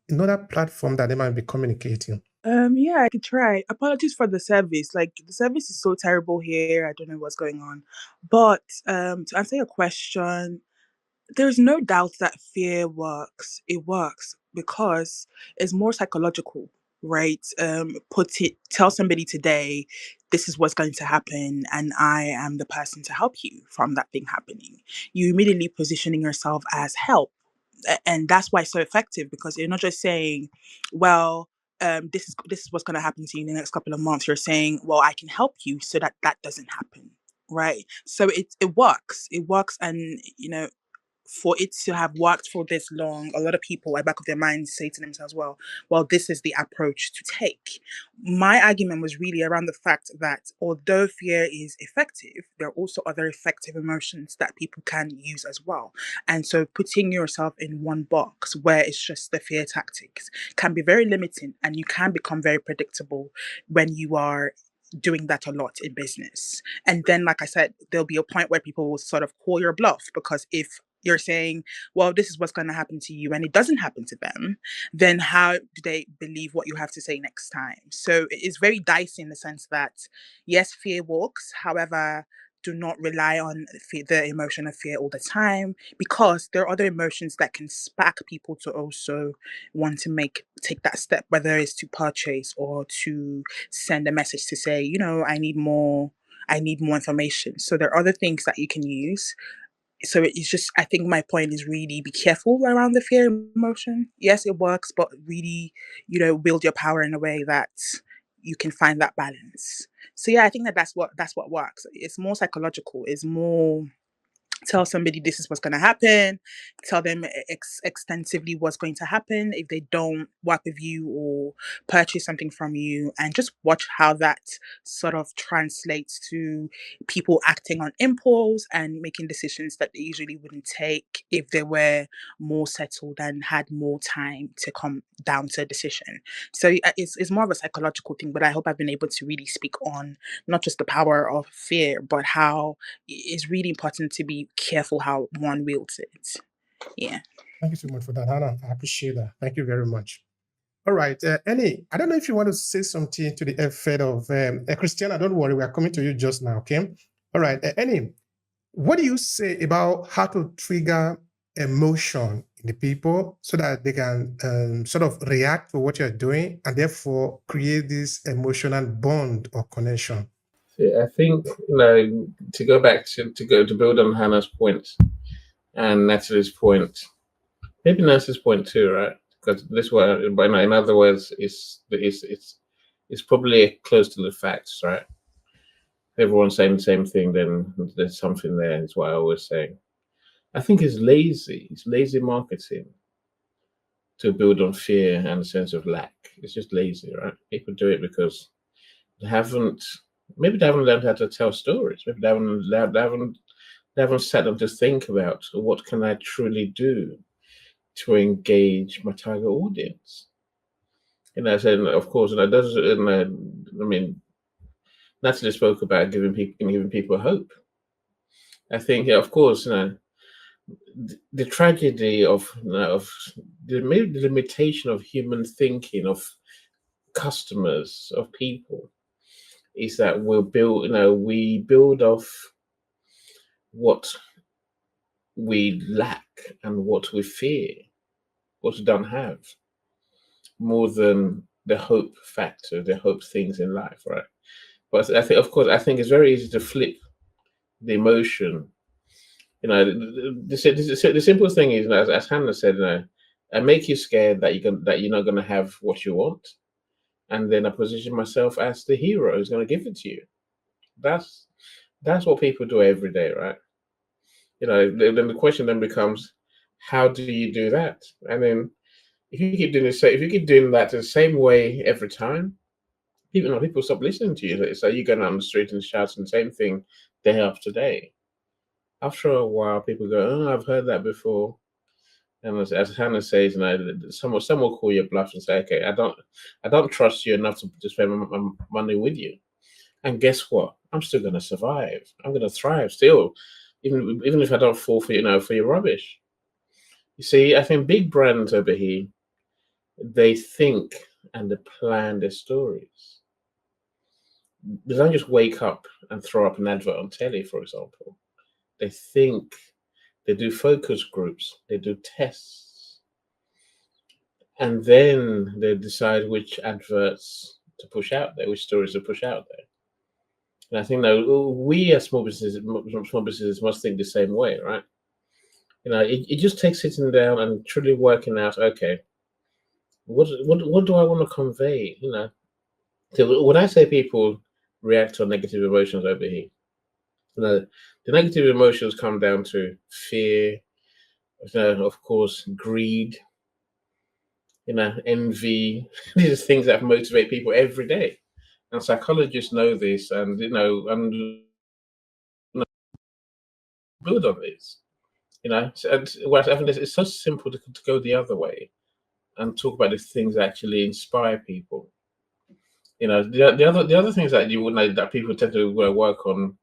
another platform that they might be communicating? Yeah, I could try. Apologies for the service. Like the service is so terrible here. I don't know what's going on. But to answer your question, there's no doubt that fear works. It works because it's more psychological, right? Tell somebody today, this is what's going to happen, and I am the person to help you from that thing happening. You immediately positioning yourself as help. And that's why it's so effective, because you're not just saying, well, this is what's going to happen to you in the next couple of months. You're saying, well, I can help you so that that doesn't happen, right? So it works. It works, and for it to have worked for this long, a lot of people at the back of their minds say to themselves, well, this is the approach to take. My argument was really around the fact that although fear is effective, there are also other effective emotions that people can use as well. And so putting yourself in one box where it's just the fear tactics can be very limiting, and you can become very predictable when you are doing that a lot in business. And then, like I said, there'll be a point where people will sort of call your bluff, because if you're saying, well, this is what's going to happen to you, and it doesn't happen to them, then how do they believe what you have to say next time? So it's very dicey in the sense that, yes, fear works. However, do not rely on the emotion of fear all the time, because there are other emotions that can spark people to also want to take that step, whether it's to purchase or to send a message to say, I need more information. So there are other things that you can use. So it's just, I think my point is really be careful around the fear emotion. Yes, it works, but really, build your power in a way that you can find that balance. So yeah, I think that's what works. It's more psychological. It's more, tell somebody this is what's going to happen, tell them extensively what's going to happen if they don't work with you or purchase something from you, and just watch how that sort of translates to people acting on impulse and making decisions that they usually wouldn't take if they were more settled and had more time to come down to a decision. So it's more of a psychological thing, but I hope I've been able to really speak on not just the power of fear, but how it's really important to be careful how one wields it. Yeah. Thank you so much for that, Hannah. I appreciate that. Thank you very much. All right, Annie, I don't know if you want to say something to the effect of Christiana. Don't worry, we are coming to you just now. Okay. All right, Annie, what do you say about how to trigger emotion in the people so that they can sort of react to what you're doing and therefore create this emotional bond or connection? I think to go back to build on Hannah's point and Natalie's point, maybe Nancy's point too, right? Because this one, but in other words, it's probably close to the facts, right? Everyone's saying the same thing, then there's something there. Is what I always say. I think it's lazy. It's lazy marketing to build on fear and a sense of lack. It's just lazy, right? People do it because they haven't learned how to tell stories. Maybe they haven't sat down to think about what can I truly do to engage my target audience. I said, of course, Natalie spoke about giving people hope. I think, of course, the tragedy of the limitation of human thinking, of customers, of people, is that we build off what we lack and what we fear, what we don't have, more than the hope factor, the hope things in life, right? But I think it's very easy to flip the emotion. The simple thing is, as Hannah said, I make you scared that you're not going to have what you want, and then I position myself as the hero who's going to give it to you. That's what people do every day, right? Then the question then becomes, how do you do that? And then if you keep doing that the same way every time, people stop listening to you. So you're going on the street and shouting the same thing day after day. After a while, people go, "Oh, I've heard that before." And as Hannah says, some will call your bluff and say, "Okay, I don't trust you enough to spend my money with you." And guess what? I'm still going to survive. I'm going to thrive still, even if I don't fall for for your rubbish. You see, I think big brands over here, they think and they plan their stories. They don't just wake up and throw up an advert on telly, for example. They think, they do focus groups, they do tests, and then they decide which adverts to push out there, which stories to push out there. And I think that we as small businesses must think the same way, right? It just takes sitting down and truly working out, okay, what do I want to convey? So when I say people react to negative emotions over here, the negative emotions come down to fear, of course, greed, envy. These are things that motivate people every day, and psychologists know this, and build on this. And what I think it's so simple to go the other way and talk about the things that actually inspire people. The other things that you would know that people tend to work on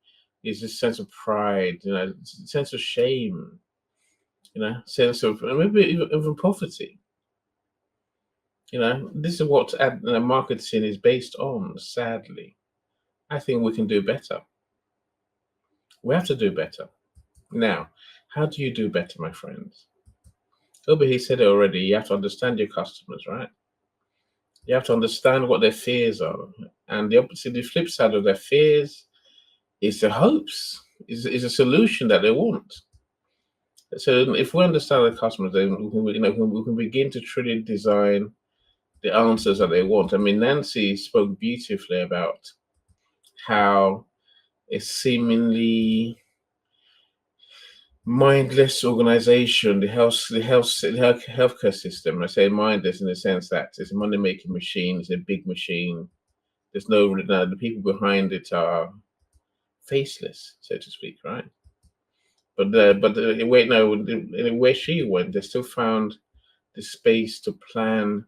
is this sense of pride, sense of shame, sense of maybe even poverty. This is what marketing is based on. Sadly, I think we can do better. We have to do better. Now, how do you do better, my friends? Obi, he said it already. You have to understand your customers, right? You have to understand what their fears are, and the flip side of their fears is the hopes, is a solution that they want. So if we understand the customers, then we can begin to truly design the answers that they want. I mean, Nancy spoke beautifully about how a seemingly mindless organization, the healthcare system. I say mindless in the sense that it's a money making machine, it's a big machine. There's the people behind it are faceless, so to speak, right? Wait, no, where she went, they still found the space to plan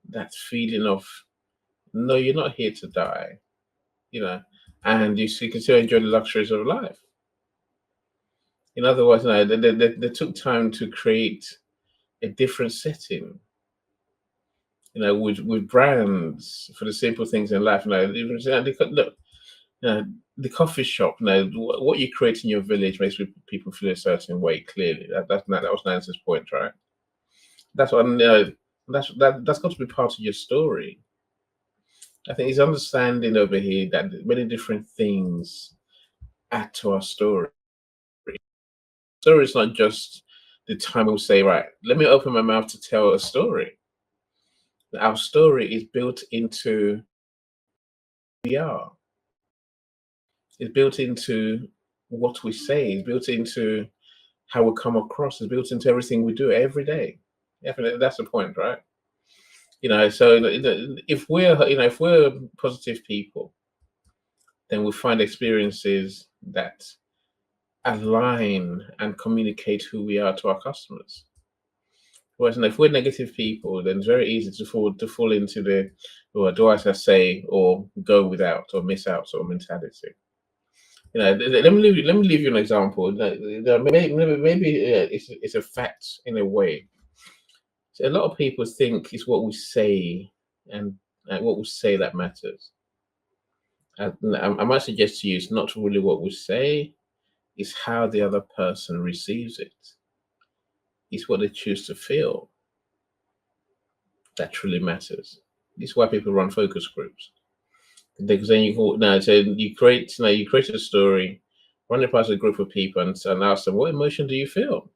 that feeling of no, you're not here to die, and you can still enjoy the luxuries of life. In other words, no, they took time to create a different setting, with brands for the simple things in life. Look, the coffee shop. What you create in your village makes people feel a certain way. Clearly, that was Nancy's point, right? That's what that's got to be part of your story. I think it's understanding over here that many different things add to our story. Story is not just the time we'll say, right, let me open my mouth to tell a story. Our story is built into who we are. It's built into what we say. It's built into how we come across. It's built into everything we do every day. Definitely, that's the point, right? So if we're positive people, then we find experiences that align and communicate who we are to our customers. Whereas if we're negative people, then it's very easy to fall into the do as I say or go without or miss out sort of mentality. Let me leave you an example. Maybe it's a fact in a way. So a lot of people think it's what we say and what we say that matters. I might suggest to you it's not really what we say, it's how the other person receives it. It's what they choose to feel that truly matters. This is why people run focus groups. Because then you create a story, run it past a group of people and ask them, what emotion do you feel?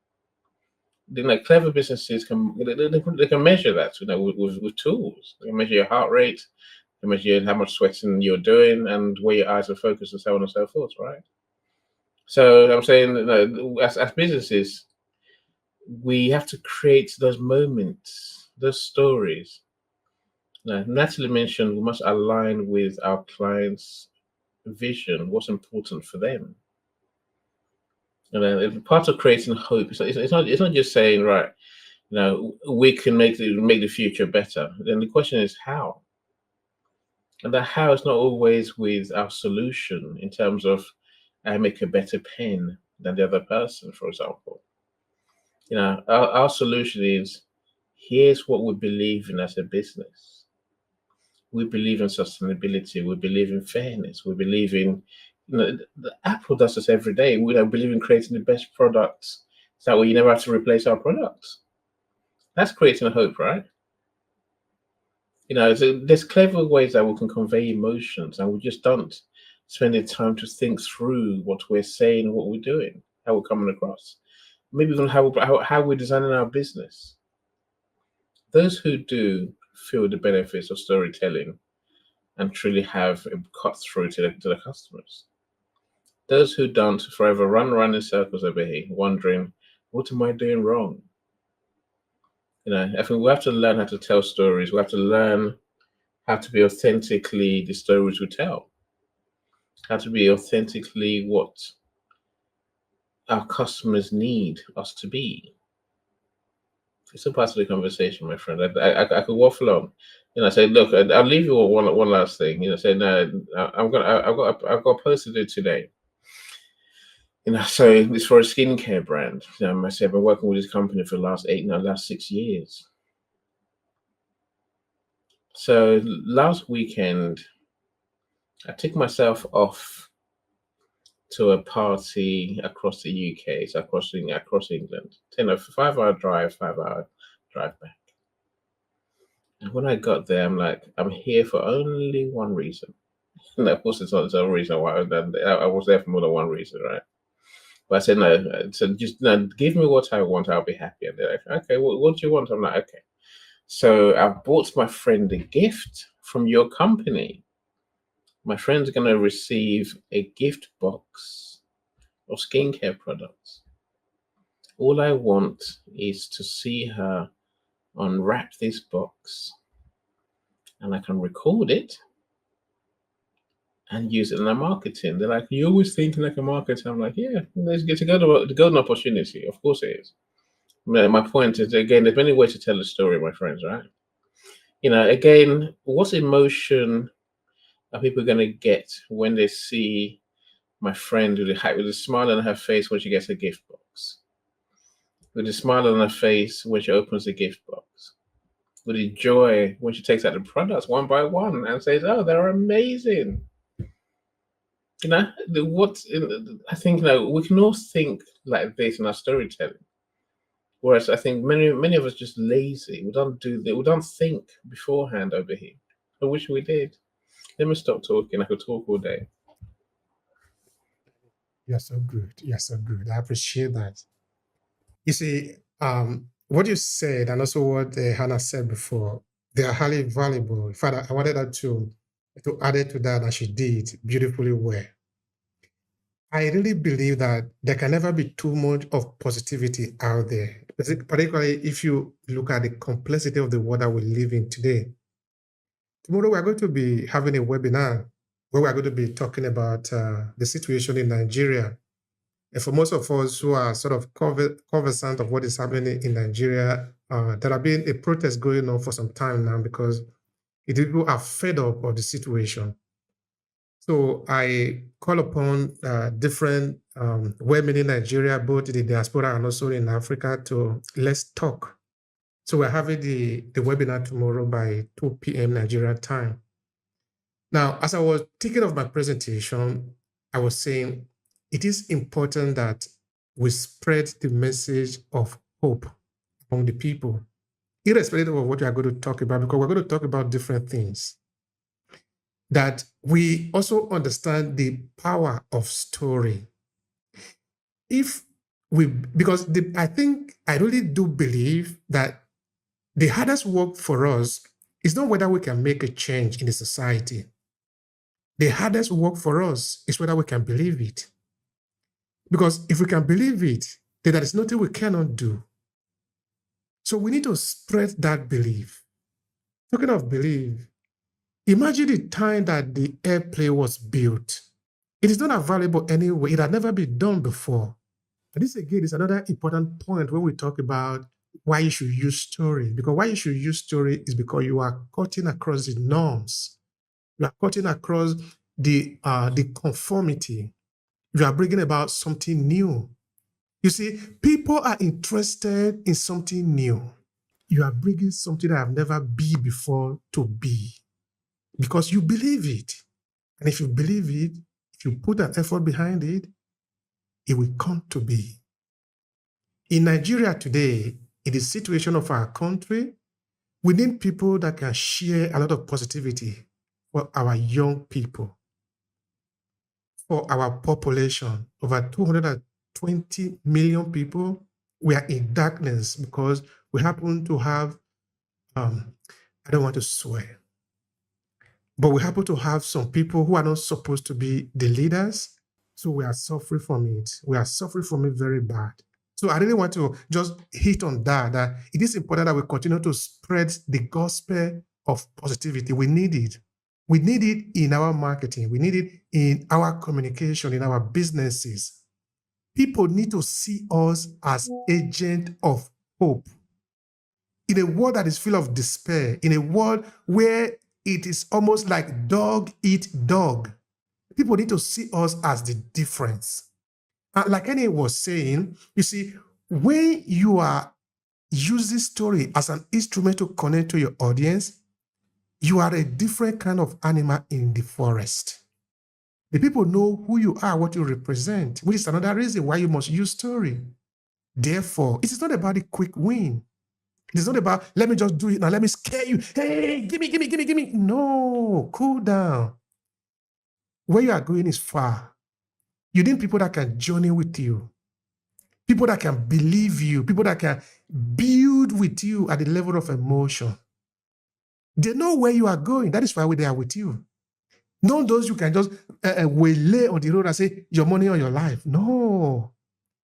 Clever businesses they can measure that with tools. They can measure your heart rate, they can measure how much sweating you're doing and where your eyes are focused and so on and so forth, right? So I'm saying as businesses, we have to create those moments, those stories. Now, Natalie mentioned we must align with our clients' vision, what's important for them. And part of creating hope, it's not just saying, right, we can make the future better. Then the question is how. And that how is not always with our solution in terms of I make a better pen than the other person, for example. Our solution is here's what we believe in as a business. We believe in sustainability. We believe in fairness. We believe in, Apple does this every day. We don't believe in creating the best products so that way you never have to replace our products. That's creating a hope, right? So there's clever ways that we can convey emotions, and we just don't spend the time to think through what we're saying, what we're doing, how we're coming across. Maybe even how we're designing our business. Those who do feel the benefits of storytelling and truly have a cut through to the customers. Those who don't forever run around in circles over here, wondering, what am I doing wrong? I think we have to learn how to tell stories. We have to learn how to be authentically the stories we tell. How to be authentically what our customers need us to be. It's a part of the conversation, my friend. I could waffle on. Say, look, I'll leave you with one last thing. Say, no, I've got a post to do today. So it's for a skincare brand. I say I've been working with this company for the last 6 years. So last weekend, I took myself off to a party across the UK, so across England. 5-hour drive, 5-hour drive back. And when I got there, I'm like, I'm here for only one reason. And of course, it's not the reason why I was there for more than one reason, right? But I said, no, so just give me what I want, I'll be happy. And they're like, okay, what do you want? I'm like, okay. So I bought my friend a gift from your company. My friend's going to receive a gift box of skincare products. All I want is to see her unwrap this box, and I can record it and use it in our marketing. They're like, you always thinking like a marketer. I'm like, yeah, let's get together. The golden opportunity. Of course it is. My point is, again, there's many ways to tell a story, my friends, right? Again, what emotion are people going to get when they see my friend with a smile on her face when she gets a gift box? With a smile on her face when she opens the gift box? With a joy when she takes out the products one by one and says, oh, they're amazing. I think we can all think like this in our storytelling. Whereas I think many of us just lazy. We don't think beforehand over here. I wish we did. Let me stop talking. I could talk all day. You're so good. You're so good. I appreciate that. You see, what you said and also what Hannah said before, they are highly valuable. In fact, I wanted her to add it to that, and she did beautifully well. I really believe that there can never be too much of positivity out there, particularly if you look at the complexity of the world that we live in today. Tomorrow, we're going to be having a webinar where we're going to be talking about the situation in Nigeria. And for most of us who are sort of conversant of what is happening in Nigeria, there have been a protest going on for some time now because the people are fed up of the situation. So I call upon different women in Nigeria, both in the diaspora and also in Africa, to let's talk. So we're having the webinar tomorrow by 2 p.m. Nigeria time. Now, as I was thinking of my presentation, I was saying it is important that we spread the message of hope among the people, irrespective of what we are going to talk about, because we're going to talk about different things. That we also understand the power of story. I really do believe that the hardest work for us is not whether we can make a change in the society. The hardest work for us is whether we can believe it. Because if we can believe it, then there is nothing we cannot do. So we need to spread that belief. Talking of belief, imagine the time that the airplane was built. It is not available anywhere. It had never been done before. And this again is another important point when we talk about why you should use story. Because why you should use story is because you are cutting across the norms. You are cutting across the conformity. You are bringing about something new. You see, people are interested in something new. You are bringing something that have never been before to be because you believe it. And if you believe it, if you put an effort behind it, it will come to be. In Nigeria today, in the situation of our country, we need people that can share a lot of positivity for our young people, for our population. Over 220 million people, we are in darkness because we happen to have, I don't want to swear, but we happen to have some people who are not supposed to be the leaders. So we are suffering from it. We are suffering from it very bad. So I really want to just hit on that it is important that we continue to spread the gospel of positivity. We need it. We need it in our marketing. We need it in our communication, in our businesses. People need to see us as agent of hope. In a world that is full of despair, in a world where it is almost like dog eat dog, people need to see us as the difference. Like Annie was saying, you see, when you are using story as an instrument to connect to your audience, you are a different kind of animal in the forest. The people know who you are, what you represent, which is another reason why you must use story. Therefore, it is not about a quick win. It is not about, let me just do it now, let me scare you. Hey, give me. No, cool down. Where you are going is far. You need people that can journey with you, people that can believe you, people that can build with you at the level of emotion. They know where you are going. That is why they are with you. Not those you can just waylay on the road and say, your money or your life. No.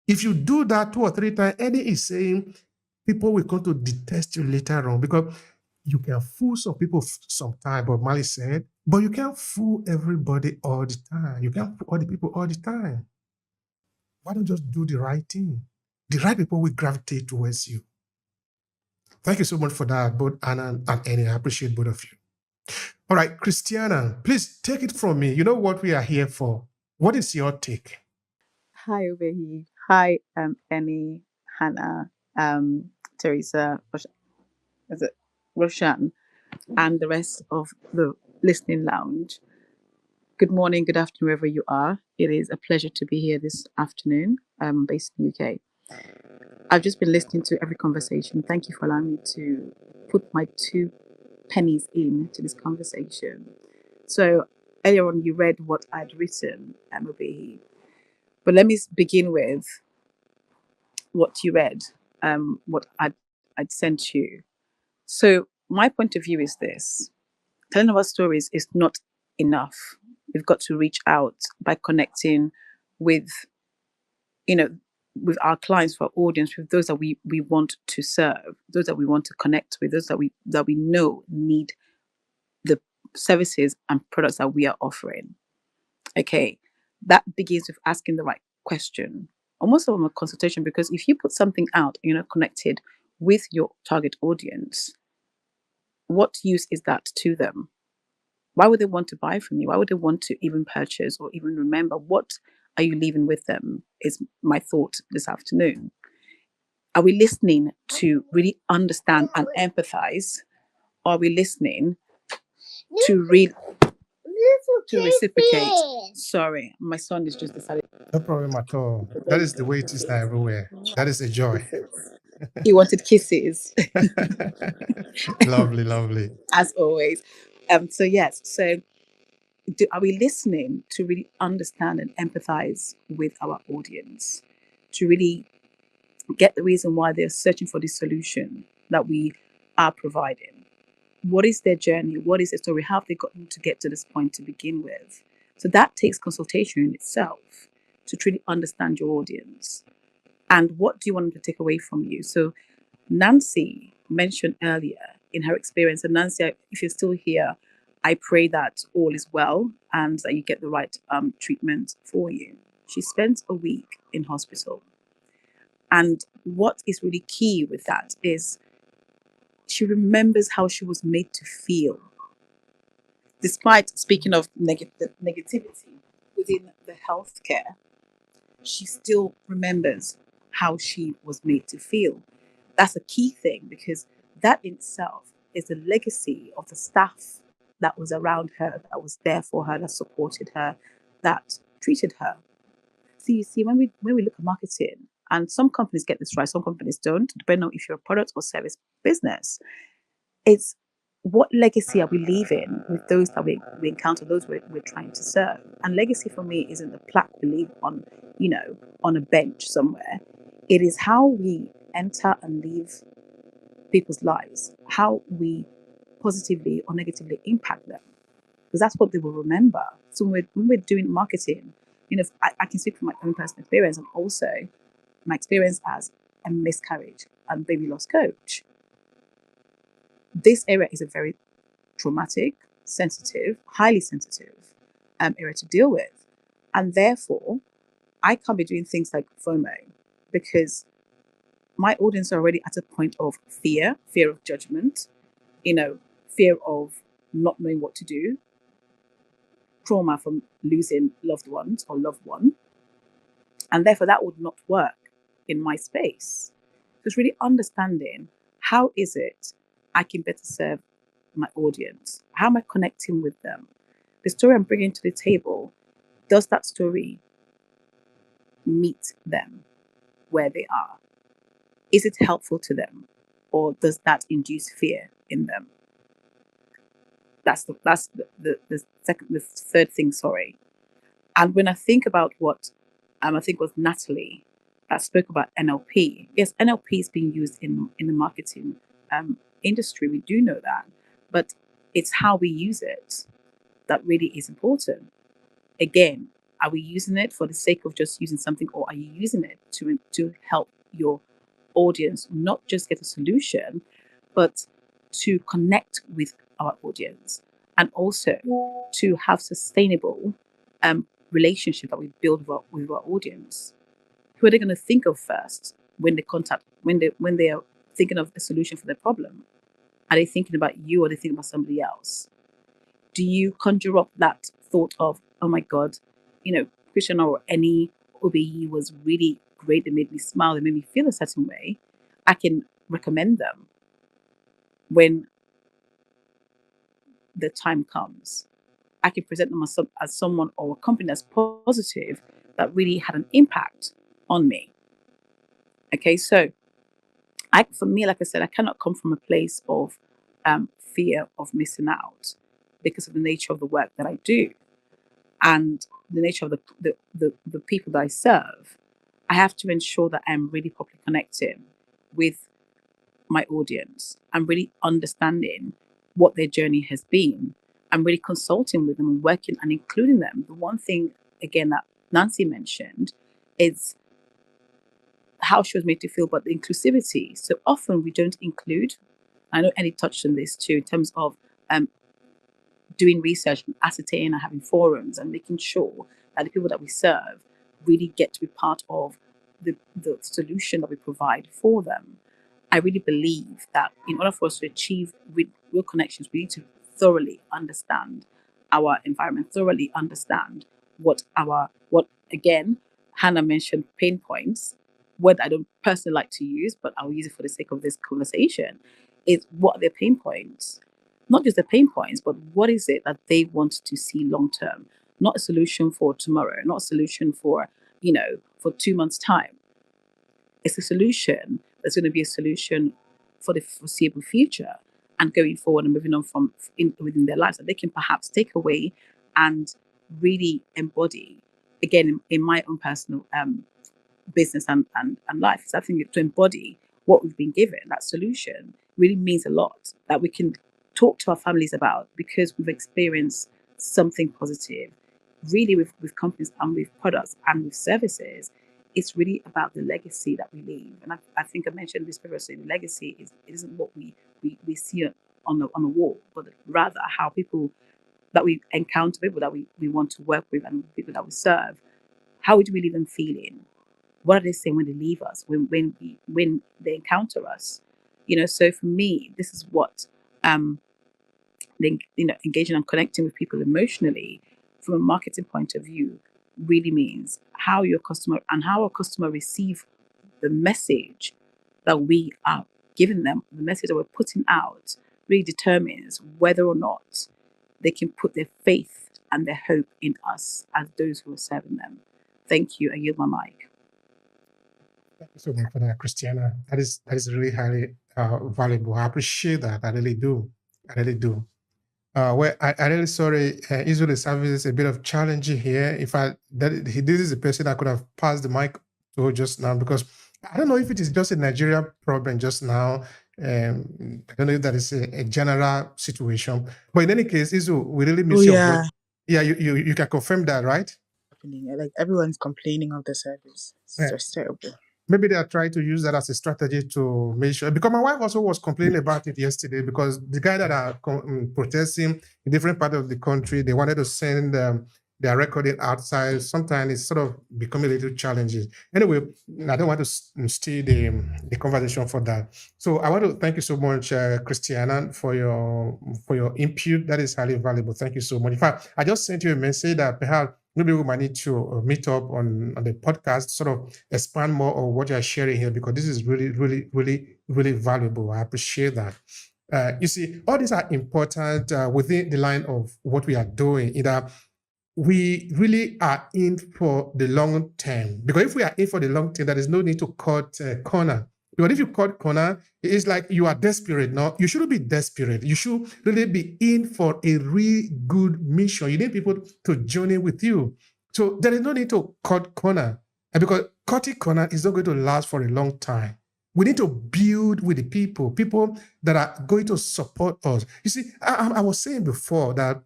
If you do that 2 or 3 times, Eddie is saying people will come to detest you later on because you can fool some people sometime, but Mali said, but you can't fool everybody all the time. You can't fool all the people all the time. Why don't you just do the right thing? The right people will gravitate towards you. Thank you so much for that, both Anna and Annie. I appreciate both of you. All right, Christiana, please take it from me. You know what we are here for. What is your take? Hi, Obehi. Hi, Annie, Hannah, Teresa, Roshan, and the rest of the listening lounge. Good morning, good afternoon, wherever you are. It is a pleasure to be here this afternoon. I'm based in the UK. I've just been listening to every conversation. Thank you for allowing me to put my 2 pennies into this conversation. So earlier on, you read what I'd written, Obehi. But let me begin with what you read, what I'd sent you. So my point of view is this: telling our stories is not enough. We've got to reach out by connecting with, with our clients, for our audience, with those that we want to serve, those that we want to connect with, those that we know need the services and products that we are offering. Okay, that begins with asking the right question, almost of a consultation, because if you put something out and you're not connected with your target audience, what use is that to them? Why would they want to buy from you? Why would they want to even purchase or even remember? What are you leaving with them is my thought this afternoon. Are we listening to really understand and empathize? Or are we listening to reciprocate? Sorry, my son is just decided. No problem at all. That is the way it is now everywhere. That is a joy. He wanted kisses. Lovely. As always. So yes, are we listening to really understand and empathize with our audience, to really get the reason why they're searching for the solution that we are providing? What is their journey? What is their story? How have they gotten to get to this point to begin with? So that takes consultation in itself to truly understand your audience. And what do you want them to take away from you? So Nancy mentioned earlier in her experience, and Nancy, if you're still here, I pray that all is well and that you get the right treatment for you. She spent a week in hospital. And what is really key with that is she remembers how she was made to feel. Despite speaking of negativity within the healthcare, she still remembers how she was made to feel. That's a key thing, because that in itself is the legacy of the staff that was around her, that was there for her, that supported her, that treated her. So you see, when we look at marketing, and some companies get this right, some companies don't, depending on if you're a product or service business, it's what legacy are we leaving with those that we encounter, those we're trying to serve. And legacy for me isn't a plaque we leave on, on a bench somewhere. It is how we enter and leave people's lives, how we positively or negatively impact them, because that's what they will remember. So when we're doing marketing, I can speak from my own personal experience, and also my experience as a miscarriage and baby loss coach. This area is a very traumatic, sensitive, highly sensitive area to deal with. And therefore, I can't be doing things like FOMO, because my audience are already at a point of fear of judgment, fear of not knowing what to do, trauma from losing loved ones or loved one. And therefore, that would not work in my space. So it's really understanding, how is it I can better serve my audience? How am I connecting with them? The story I'm bringing to the table, does that story meet them where they are? Is it helpful to them, or does that induce fear in them? That's the third thing. Sorry. And when I think about what I think it was Natalie that spoke about NLP. Yes, NLP is being used in the marketing industry. We do know that, but it's how we use it that really is important. Again, are we using it for the sake of just using something, or are you using it to help your audience not just get a solution, but to connect with our audience, and also to have sustainable relationship that we build with our audience? Who are they going to think of first when they are thinking of a solution for their problem? Are they thinking about you, or are they thinking about somebody else? Do you conjure up that thought of, oh my God, Christian or any OBE was really great, they made me smile, they made me feel a certain way? I can recommend them when the time comes. I can present them as someone or a company that's positive, that really had an impact on me. Okay, so for me, like I said, I cannot come from a place of fear of missing out, because of the nature of the work that I do and the nature of the people that I serve. I have to ensure that I'm really properly connecting with my audience. I'm really understanding what their journey has been. I'm really consulting with them and working and including them. The one thing, again, that Nancy mentioned is how she was made to feel, but the inclusivity. So often we don't include. I know Ellie touched on this too, in terms of doing research and ascertaining and having forums and making sure that the people that we serve really get to be part of the solution that we provide for them. I really believe that in order for us to achieve real connections, we need to thoroughly understand our environment, thoroughly understand what again, Hannah mentioned pain points, word I don't personally like to use, but I'll use it for the sake of this conversation, is what are their pain points? Not just the pain points, but what is it that they want to see long term? Not a solution for tomorrow, not a solution for 2 months' time. It's a solution that's going to be a solution for the foreseeable future and going forward and moving on within their lives, that they can perhaps take away and really embody. Again, in my own personal business and life, is I think to embody what we've been given. That solution really means a lot, that we can talk to our families about, because we've experienced something positive, really, with companies and with products and with services. It's really about the legacy that we leave. And I think I mentioned this previously. The legacy isn't what we see on the wall, but rather how people that we encounter, people that we want to work with, and people that we serve, how do we leave them feeling? what are they saying when they leave us, when they encounter us? So for me, this is what engaging and connecting with people emotionally from a marketing point of view really means how our customer receive the message that we are giving them, the message that we're putting out really determines whether or not they can put their faith and their hope in us as those who are serving them. Thank you. I yield my mic. Thank you so much for that, Christiana. That is really highly valuable. I appreciate that. I really do. I really do. Well, I really sorry. Israel is having a bit of challenge here. This is a person I could have passed the mic to just now, because I don't know if it is just a Nigeria problem just now. I don't know if that is a general situation. But in any case, Israel, we really miss your voice. Yeah, you can confirm that, right? Like everyone's complaining of the service. It's just terrible. Maybe they are trying to use that as a strategy to make sure, because my wife also was complaining about it yesterday, because the guy that are protesting in different parts of the country, they wanted to send their recording outside. Sometimes it's sort of becoming a little challenging. Anyway, I don't want to steal the conversation for that. So I want to thank you so much, Christiana, for your input. That is highly valuable. Thank you so much. In fact, I just sent you a message that perhaps maybe we might need to meet up on the podcast, sort of expand more on what you're sharing here, because this is really, really, really, really valuable. I appreciate that. You see, all these are important within the line of what we are doing. Either we really are in for the long term, because if we are in for the long term, there is no need to cut corner. Because if you cut corner, it's like you are desperate. No, you shouldn't be desperate. You should really be in for a really good mission. You need people to journey with you. So there is no need to cut corner. And because cutting corner is not going to last for a long time. We need to build with the people that are going to support us. You see, I was saying before that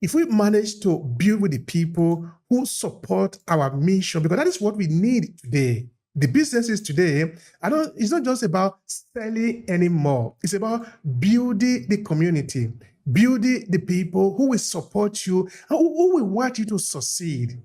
if we manage to build with the people who support our mission, because that is what we need today. The businesses today, it's not just about selling anymore. It's about building the community, building the people who will support you, who will want you to succeed.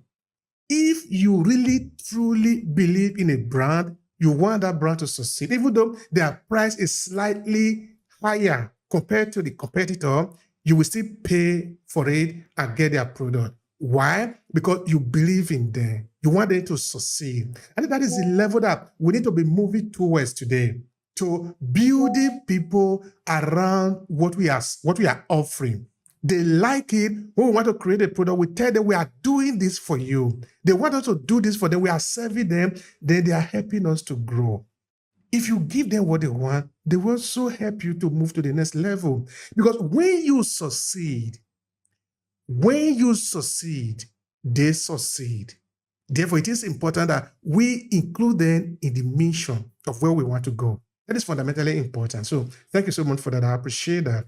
If you really, truly believe in a brand, you want that brand to succeed, even though their price is slightly higher compared to the competitor, you will still pay for it and get their product. Why? Because you believe in them. You want them to succeed. And that is the level that we need to be moving towards today, to building people around what we are offering. They like it. When we want to create a product, we tell them we are doing this for you. They want us to do this for them. We are serving them. Then they are helping us to grow. If you give them what they want, they will also help you to move to the next level. Because when you succeed, they succeed. Therefore, it is important that we include them in the mission of where we want to go. That is fundamentally important. So thank you so much for that. I appreciate that.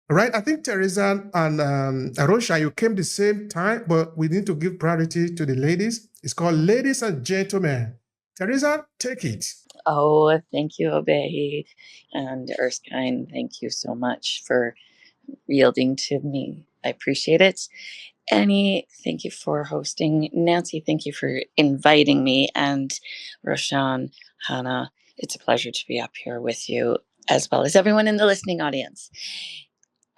All right, I think Teresa and Arosha, you came the same time, but we need to give priority to the ladies. It's called Ladies and Gentlemen. Teresa, take it. Oh, thank you, Obey. And Erskine, thank you so much for yielding to me. I appreciate it. Annie, thank you for hosting. Nancy, thank you for inviting me. And Roshan, Hannah, it's a pleasure to be up here with you, as well as everyone in the listening audience.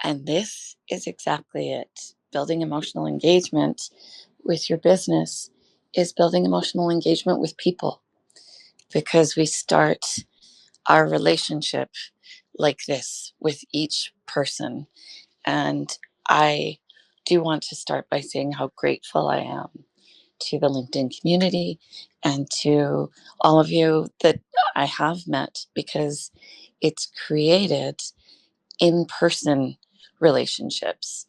And this is exactly it. Building emotional engagement with your business is building emotional engagement with people, because we start our relationship like this with each person. And I do want to start by saying how grateful I am to the LinkedIn community and to all of you that I have met, because it's created in-person relationships.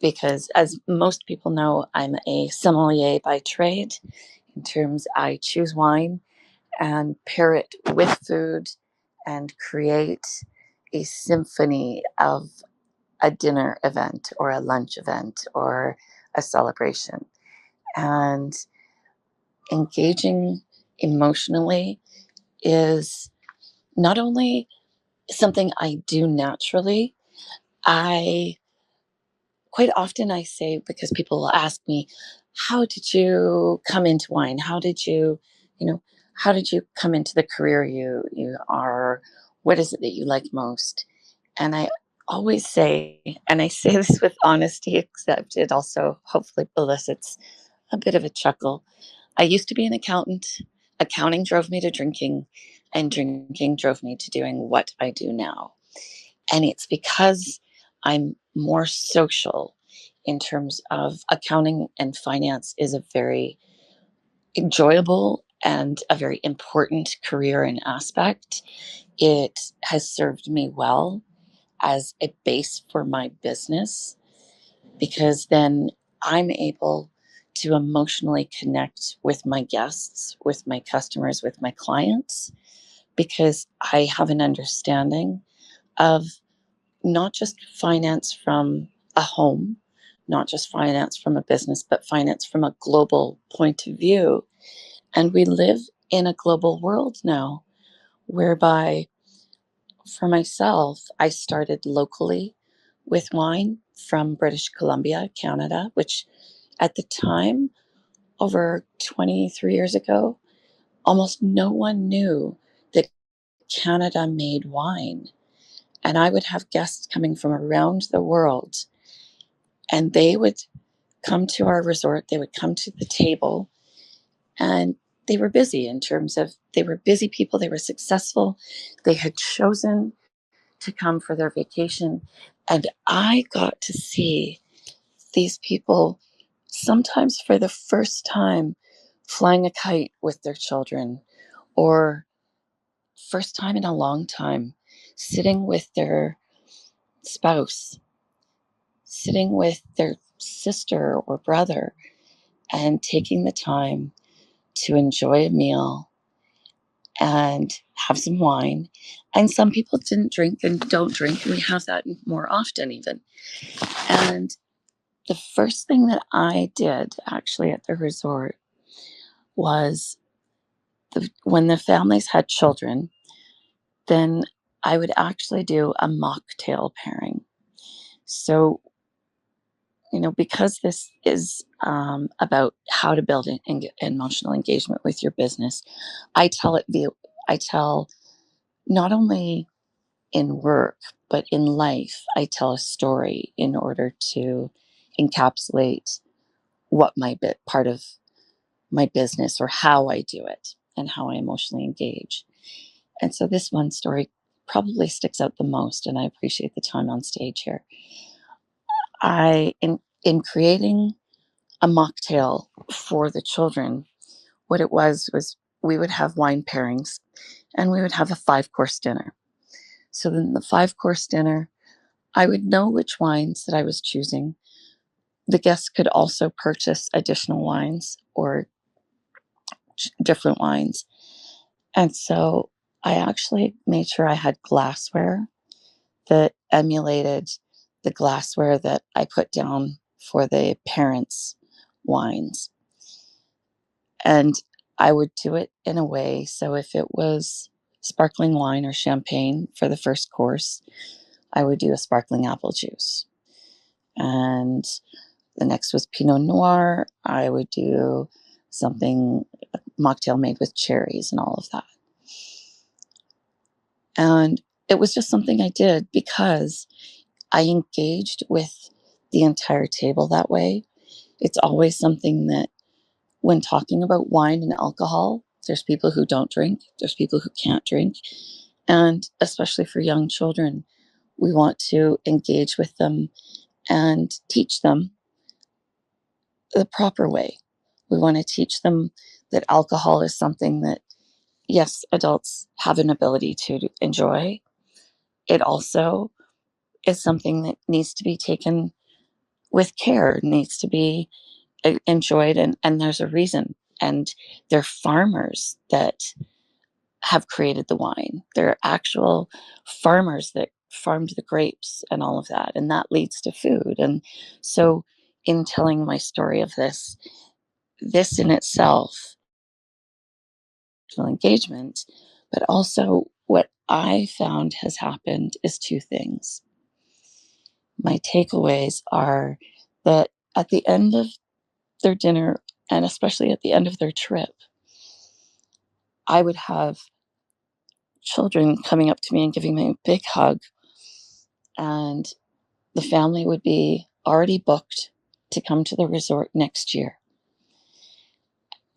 Because as most people know, I'm a sommelier by trade. In terms, I choose wine and pair it with food and create a symphony of a dinner event or a lunch event or a celebration. And engaging emotionally is not only something I do naturally, I quite often I say, because people will ask me, how did you come into wine? How did you come into the career you are? What is it that you like most? And I always say, and I say this with honesty, except it also hopefully elicits a bit of a chuckle. I used to be an accountant. Accounting drove me to drinking, and drinking drove me to doing what I do now. And it's because I'm more social in terms of accounting, and finance is a very enjoyable and a very important career and aspect. It has served me well as a base for my business, because then I'm able to emotionally connect with my guests, with my customers, with my clients, because I have an understanding of not just finance from a home, not just finance from a business, but finance from a global point of view. And we live in a global world now, whereby for myself, I started locally with wine from British Columbia, Canada, which at the time, over 23 years ago, almost no one knew that Canada made wine. And I would have guests coming from around the world, and they would come to our resort, they would come to the table, and they were busy in terms of they were busy people, they were successful, they had chosen to come for their vacation. And I got to see these people, sometimes for the first time, flying a kite with their children, or first time in a long time, sitting with their spouse, sitting with their sister or brother, and taking the time to enjoy a meal and have some wine. And some people didn't drink and don't drink, and we have that more often even. And the first thing that I did actually at the resort was when the families had children, then I would actually do a mocktail pairing. So, because this is about how to build an emotional engagement with your business, I tell not only in work, but in life, I tell a story in order to encapsulate what my part of my business, or how I do it and how I emotionally engage. And so this one story probably sticks out the most, and I appreciate the time on stage here. In creating a mocktail for the children, what it was we would have wine pairings, and we would have a 5-course dinner. So then the 5-course dinner, I would know which wines that I was choosing. The guests could also purchase additional wines or different wines. And so I actually made sure I had glassware that emulated the glassware that I put down for the parents' wines. And I would do it in a way, so if it was sparkling wine or champagne for the first course, I would do a sparkling apple juice. And the next was Pinot Noir. I would do something, a mocktail made with cherries and all of that. And it was just something I did because I engaged with the entire table that way. It's always something that when talking about wine and alcohol, there's people who don't drink, there's people who can't drink. And especially for young children, we want to engage with them and teach them the proper way. We want to teach them that alcohol is something that, yes, adults have an ability to enjoy. It also is something that needs to be taken with care, needs to be enjoyed, and there's a reason. And they're farmers that have created the wine. They're actual farmers that farmed the grapes and all of that, and that leads to food. And so in telling my story of this in itself, engagement, but also what I found has happened is 2 things. My takeaways are that at the end of their dinner, and especially at the end of their trip, I would have children coming up to me and giving me a big hug, and the family would be already booked to come to the resort next year.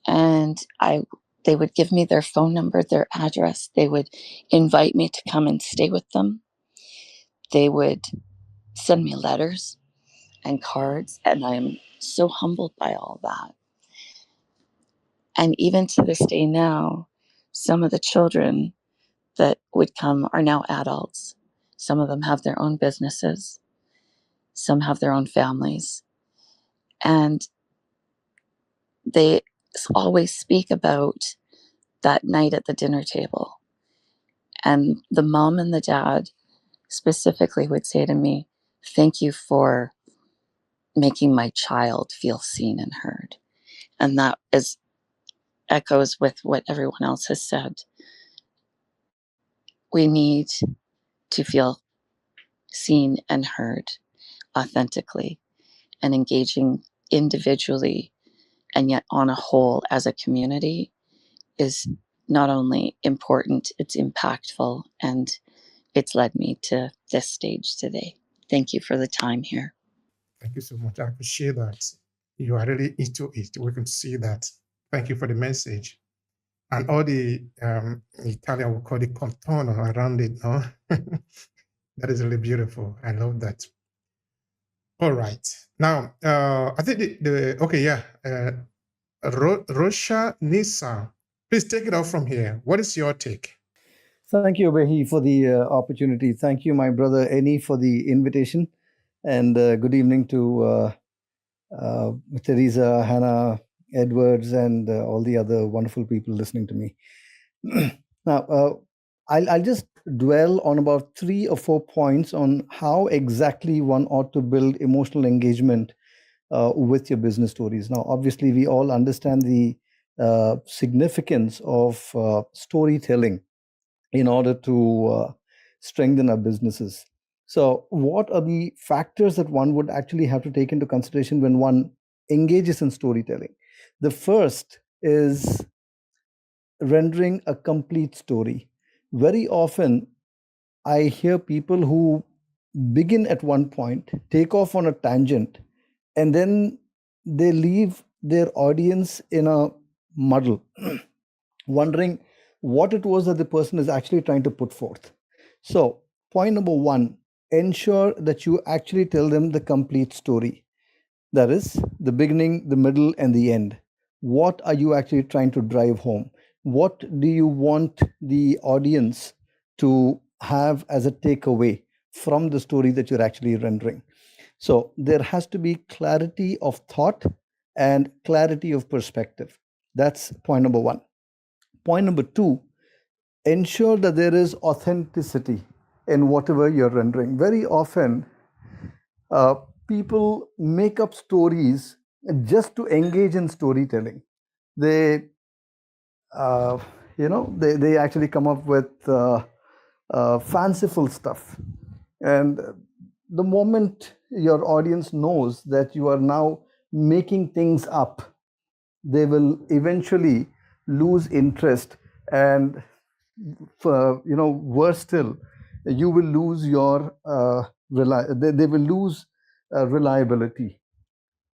And they would give me their phone number, their address. They would invite me to come and stay with them. They would send me letters and cards, and I'm so humbled by all that. And even to this day now, some of the children that would come are now adults. Some of them have their own businesses. Some have their own families. And they always speak about that night at the dinner table. And the mom and the dad specifically would say to me, "Thank you for making my child feel seen and heard." And that echoes with what everyone else has said. We need to feel seen and heard authentically, and engaging individually and yet on a whole as a community is not only important, it's impactful, and it's led me to this stage today. Thank you for the time here. Thank you so much. I appreciate that. You are really into it. We can see that. Thank you for the message. And all the Italian will call it contorno around it. No? That is really beautiful. I love that. All right. Now, I think Rosha Nisa, please take it off from here. What is your take? Thank you, Obehi, for the opportunity. Thank you, my brother Eni, for the invitation. And good evening to Teresa, Hannah, Edwards, and all the other wonderful people listening to me. Now, I'll just dwell on about 3 or 4 points on how exactly one ought to build emotional engagement with your business stories. Now, obviously, we all understand the significance of storytelling in order to strengthen our businesses. So, what are the factors that one would actually have to take into consideration when one engages in storytelling? The first is rendering a complete story. Very often, I hear people who begin at one point, take off on a tangent, and then they leave their audience in a muddle, wondering what it was that the person is actually trying to put forth. So, point number 1, ensure that you actually tell them the complete story. That is, the beginning, the middle, and the end. What are you actually trying to drive home? What do you want the audience to have as a takeaway from the story that you're actually rendering? So there has to be clarity of thought and clarity of perspective. That's point number 1. Point number 2, ensure that there is authenticity in whatever you're rendering. Very often, people make up stories just to engage in storytelling. They, they actually come up with fanciful stuff. And the moment your audience knows that you are now making things up, they will eventually lose interest, and worse still, you will lose your they will lose reliability.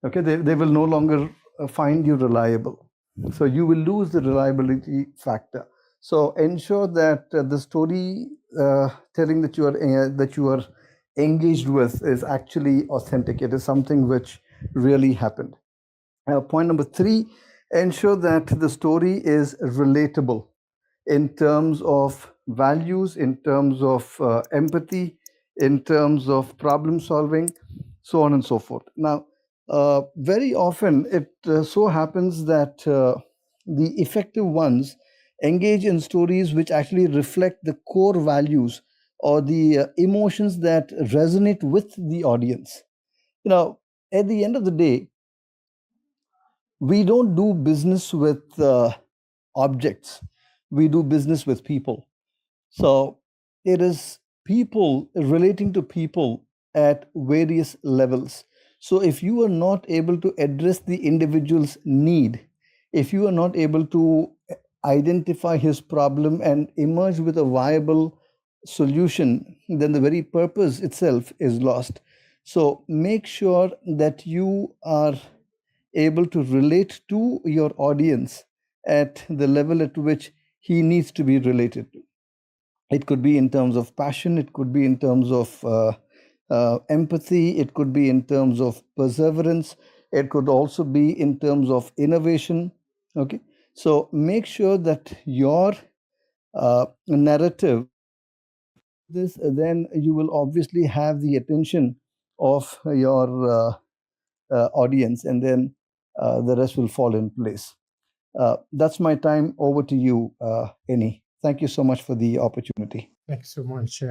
Okay, they will no longer find you reliable, so you will lose the reliability factor. So ensure that the story telling that you are engaged with is actually authentic. It is something which really happened. Point number 3, ensure that the story is relatable in terms of values, in terms of empathy, in terms of problem solving, so on and so forth. Now, very often it so happens that the effective ones engage in stories which actually reflect the core values or the emotions that resonate with the audience. At the end of the day, we don't do business with objects, we do business with people. So it is people relating to people at various levels. So if you are not able to address the individual's need, if you are not able to identify his problem and emerge with a viable solution, then the very purpose itself is lost. So make sure that you are able to relate to your audience at the level at which he needs to be related to. It could be in terms of passion, it could be in terms of empathy, it could be in terms of perseverance, it could also be in terms of innovation. Okay, so make sure that your narrative, this, then you will obviously have the attention of your audience, and then the rest will fall in place. That's my time. Over to you, Eni. Thank you so much for the opportunity. Thank you so much.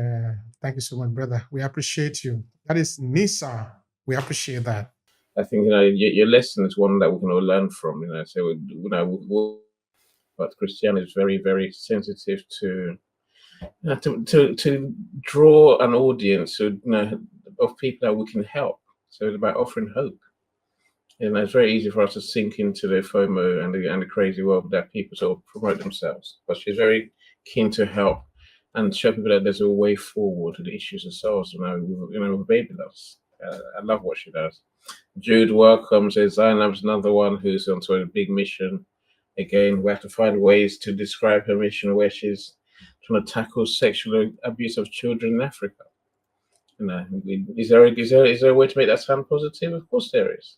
Thank you so much, brother. We appreciate you. That is Nisa. We appreciate that. I think your lesson is one that we can all learn from. So but Christianity is very, very sensitive to draw an audience of people that we can help. So it's about offering hope. And it's very easy for us to sink into the FOMO and the crazy world that people sort of promote themselves. But she's very keen to help and show people that there's a way forward to the issues of souls. With baby loss. I love what she does. Jude, welcome. So Zainab's another one who's onto a big mission. Again, we have to find ways to describe her mission where she's trying to tackle sexual abuse of children in Africa. Is there a way to make that sound positive? Of course there is.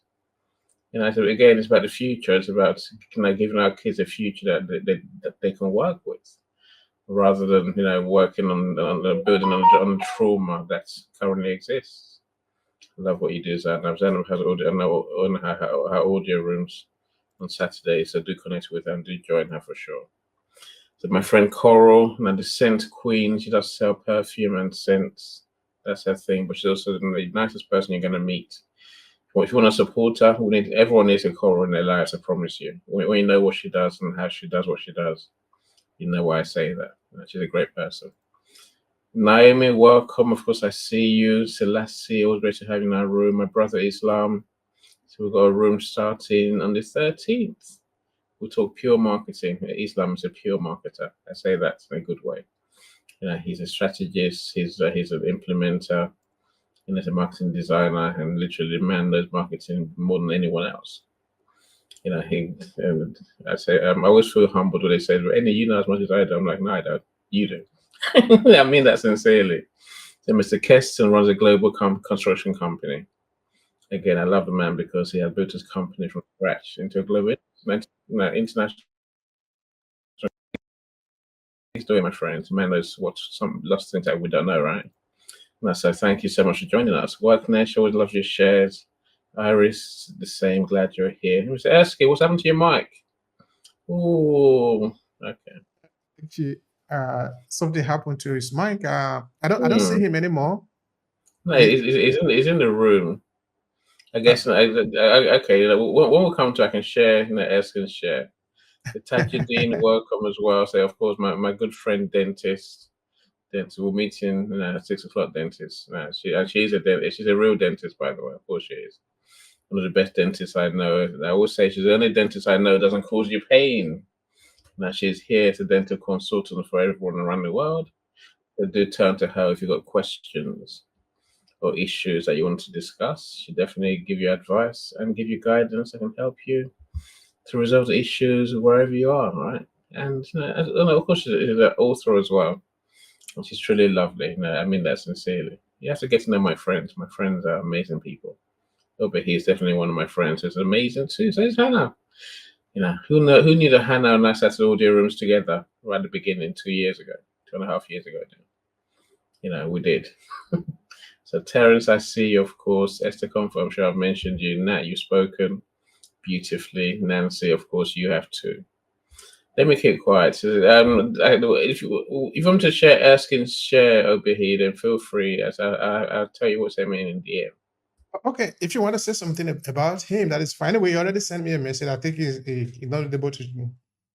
So again, it's about the future. It's about giving our kids a future that they can work with, rather than working on building on trauma that currently exists. I love what you do, Zainab. Zainab has her audio rooms on Saturday, so do connect with her and do join her for sure. So my friend Coral, the scent queen, she does sell perfume and scents. That's her thing, but she's also the nicest person you're going to meet. If you want to support her, everyone needs a Coral in their lives, I promise you. When you know what she does and how she does what she does, you know why I say that. She's a great person. Naomi, welcome. Of course, I see you. Selassie, always great to have you in our room. My brother Islam. So we've got a room starting on the 13th. We'll talk pure marketing. Islam is a pure marketer. I say that in a good way. He's a strategist. He's an implementer. He's a marketing designer, and literally the man knows marketing more than anyone else. I always feel humbled when they say, "Any, you know as much as I do." I'm like, "No, I don't. You do." I mean that sincerely. So Mr. Keston runs a global construction company. Again, I love the man because he has built his company from scratch into a global, international. He's doing, my friends. Man knows lots of things that we don't know, right? So thank you so much for joining us. Worknesh, always love your shares. Iris, the same. Glad you're here. Mr. Ersky, what's happened to your mic? Oh, okay. Actually, something happened to his mic. I don't see him anymore. No, he's in the room. I guess. Okay. When we come to, I can share. Ersky can share. Tajuddin, welcome as well. So of course, my good friend dentist. We're meeting at 6 o'clock. Dentist. She's a dentist. She's a real dentist, by the way. Of course, she is one of the best dentists I know. I always say she's the only dentist I know doesn't cause you pain. Now she's here as a dental consultant for everyone around the world. So do turn to her if you've got questions or issues that you want to discuss. She'll definitely give you advice and give you guidance that can help you to resolve the issues wherever you are, right? And of course, she's an author as well. And she's truly lovely. I mean that sincerely. You have to get to know my friends. My friends are amazing people. But he's definitely one of my friends who's amazing too. So is Hannah. Who knew that Hannah and I sat in audio rooms together right at the beginning 2 years ago, 2.5 years ago now. We did. So Terence, I see you, of course. Esther Comfort, I'm sure I've mentioned you. Nat, you've spoken beautifully. Nancy, of course, you have too. Let me keep quiet. If you want to share Erskine's share over here, then feel free. As I'll tell you what's happening in the end. Okay, if you want to say something about him, that is fine. Anyway, you already sent me a message. I think he's not able to.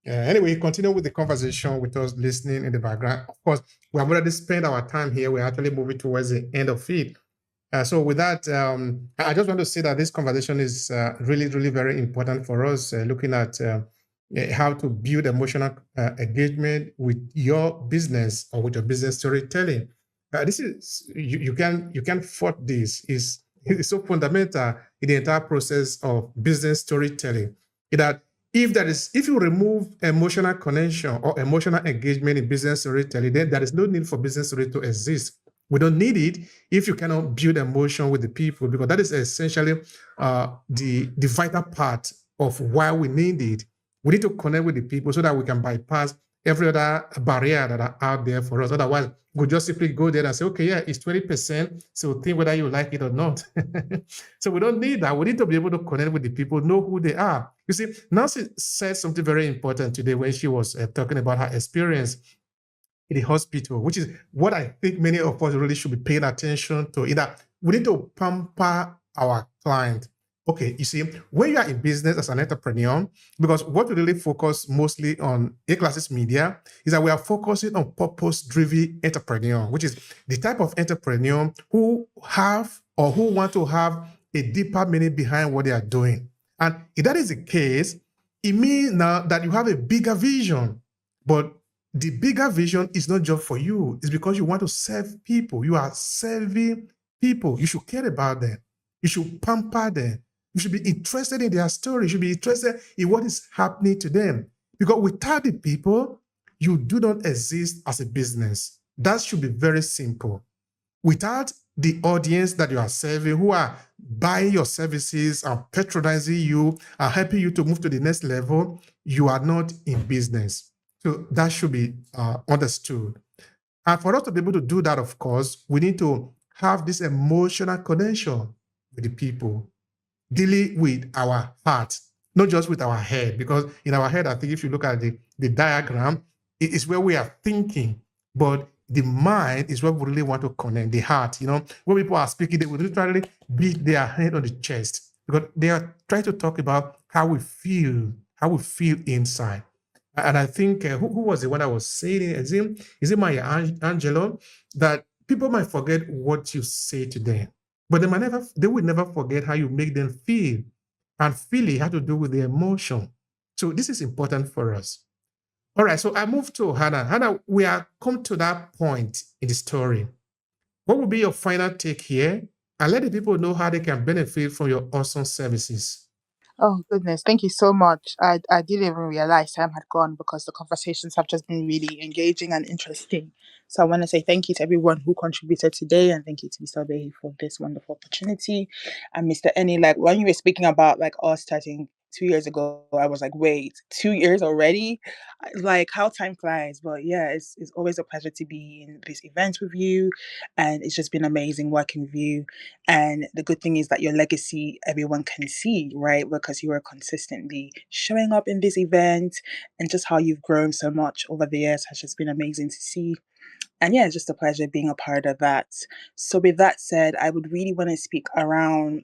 Anyway, continue with the conversation with us listening in the background. Of course, we have already spent our time here. We're actually moving towards the end of it. So with that, I just want to say that this conversation is really, really very important for us, looking at how to build emotional engagement with your business or with your business storytelling. This is you can fault this. It's so fundamental in the entire process of business storytelling. That if you remove emotional connection or emotional engagement in business storytelling, then there is no need for business story to exist. We don't need it if you cannot build emotion with the people, because that is essentially the vital part of why we need it. We need to connect with the people so that we can bypass every other barrier that are out there for us. Otherwise, we'll just simply go there and say, okay, yeah, it's 20%, so think whether you like it or not. So we don't need that. We need to be able to connect with the people, know who they are. You see, Nancy said something very important today when she was talking about her experience in the hospital, which is what I think many of us really should be paying attention to. Either we need to pamper our client. Okay, you see, when you are in business as an entrepreneur, because what we really focus mostly on AClasses Media is that we are focusing on purpose-driven entrepreneur, which is the type of entrepreneur who have or who want to have a deeper meaning behind what they are doing. And if that is the case, it means now that you have a bigger vision. But the bigger vision is not just for you. It's because you want to serve people. You are serving people. You should care about them. You should pamper them. You should be interested in their story. You should be interested in what is happening to them. Because without the people, you do not exist as a business. That should be very simple. Without the audience that you are serving, who are buying your services and patronizing you and helping you to move to the next level, you are not in business. So that should be understood. And for us to be able to do that, of course, we need to have this emotional connection with the people, dealing with our heart, not just with our head. Because in our head, I think if you look at the diagram, it is where we are thinking, but the mind is where we really want to connect, the heart. You know, when people are speaking, they will literally beat their head on the chest because they are trying to talk about how we feel inside. And I think, who was the one that was saying it? Is it Maya Angelou? That people might forget what you say to them, but they will never forget how you make them feel. And feeling had to do with the emotion. So this is important for us. All right, so I move to Hannah. Hannah, we are come to that point in the story. What will be your final take here? And let the people know how they can benefit from your awesome services. Oh goodness, thank you so much. I didn't even realize time had gone because the conversations have just been really engaging and interesting. So I want to say thank you to everyone who contributed today, and thank you to Mr. Behi for this wonderful opportunity. And Mr. Eni, like when you were speaking about like us starting 2 years ago, I was like, wait, 2 years already? Like how time flies. But yeah, it's always a pleasure to be in this event with you, and it's just been amazing working with you. And the good thing is that your legacy, everyone can see, right? Because you are consistently showing up in this event, and just how you've grown so much over the years has just been amazing to see. And yeah, it's just a pleasure being a part of that. So with that said, I would really want to speak around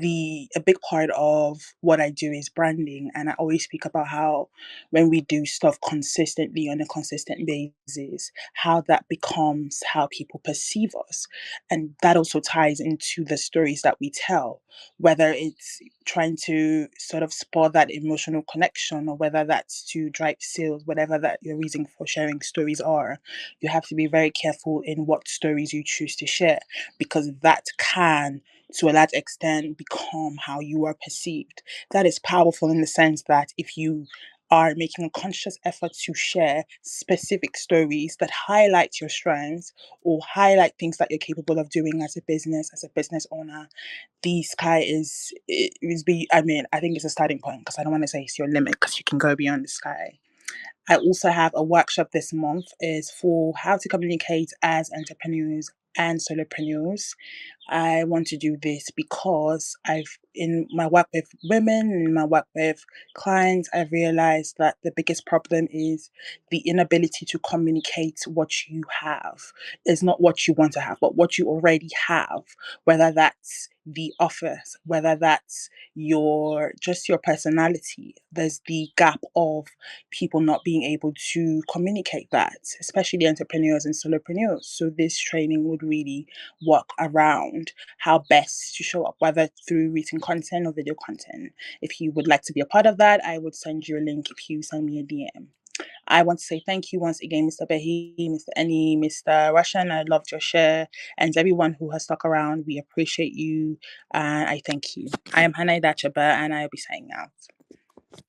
a big part of what I do is branding, and I always speak about how when we do stuff consistently on a consistent basis, how that becomes how people perceive us. And that also ties into the stories that we tell, whether it's trying to sort of spur that emotional connection, or whether that's to drive sales, whatever that your reason for sharing stories are. You have to be very careful in what stories you choose to share, because that can, to a large extent, become how you are perceived. That is powerful in the sense that if you are making a conscious effort to share specific stories that highlight your strengths or highlight things that you're capable of doing as a business owner, the sky I mean, I think it's a starting point, because I don't want to say it's your limit, because you can go beyond the sky. I also have a workshop this month is for how to communicate as entrepreneurs and solopreneurs. I want to do this because I've in my work with women, in my work with clients, I've realized that the biggest problem is the inability to communicate what you have. It's not what you want to have, but what you already have, whether that's the office, whether that's your personality. There's the gap of people not being able to communicate that, especially entrepreneurs and solopreneurs. So this training would really work around how best to show up, whether through written content or video content. If you would like to be a part of that, I would send you a link if you send me a DM. I want to say thank you once again, Mr. Behi, Mr. Eni, Mr. Russian. I loved your share, and everyone who has stuck around. We appreciate you, and I thank you. I am Hannah Dachaba, and I'll be signing out.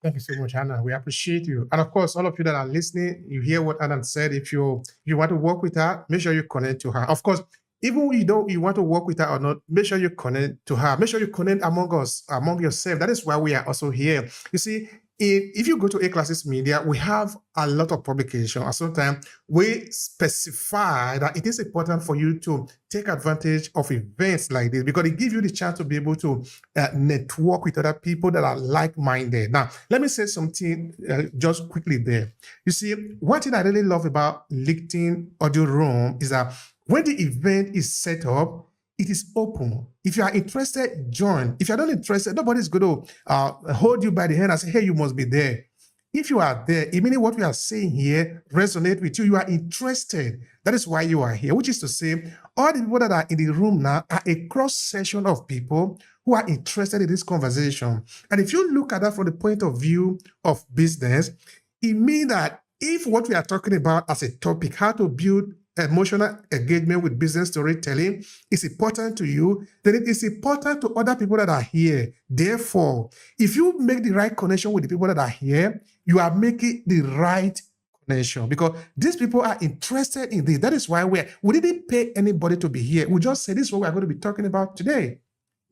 Thank you so much, Hannah. We appreciate you. And of course, all of you that are listening, you hear what Hannah said. If you want to work with her, make sure you connect to her. Of course, even when you want to work with her or not, make sure you connect to her. Make sure you connect among us, among yourself. That is why we are also here. You see, if you go to AClasses Media, we have a lot of publication. And sometimes we specify that it is important for you to take advantage of events like this because it gives you the chance to be able to network with other people that are like-minded. Now, let me say something just quickly there. You see, one thing I really love about LinkedIn Audio Room is that when the event is set up, it is open. If you are interested, join. If you're not interested, nobody's going to hold you by the hand and say, hey, you must be there. If you are there, meaning what we are saying here resonate with you, you are interested. That is why you are here, which is to say, all the people that are in the room now are a cross-section of people who are interested in this conversation. And if you look at that from the point of view of business, it means that if what we are talking about as a topic, how to build emotional engagement with business storytelling is important to you, then it is important to other people that are here. Therefore, if you make the right connection with the people that are here, you are making the right connection because these people are interested in this. That is why we didn't pay anybody to be here. We just said this is what we're going to be talking about today.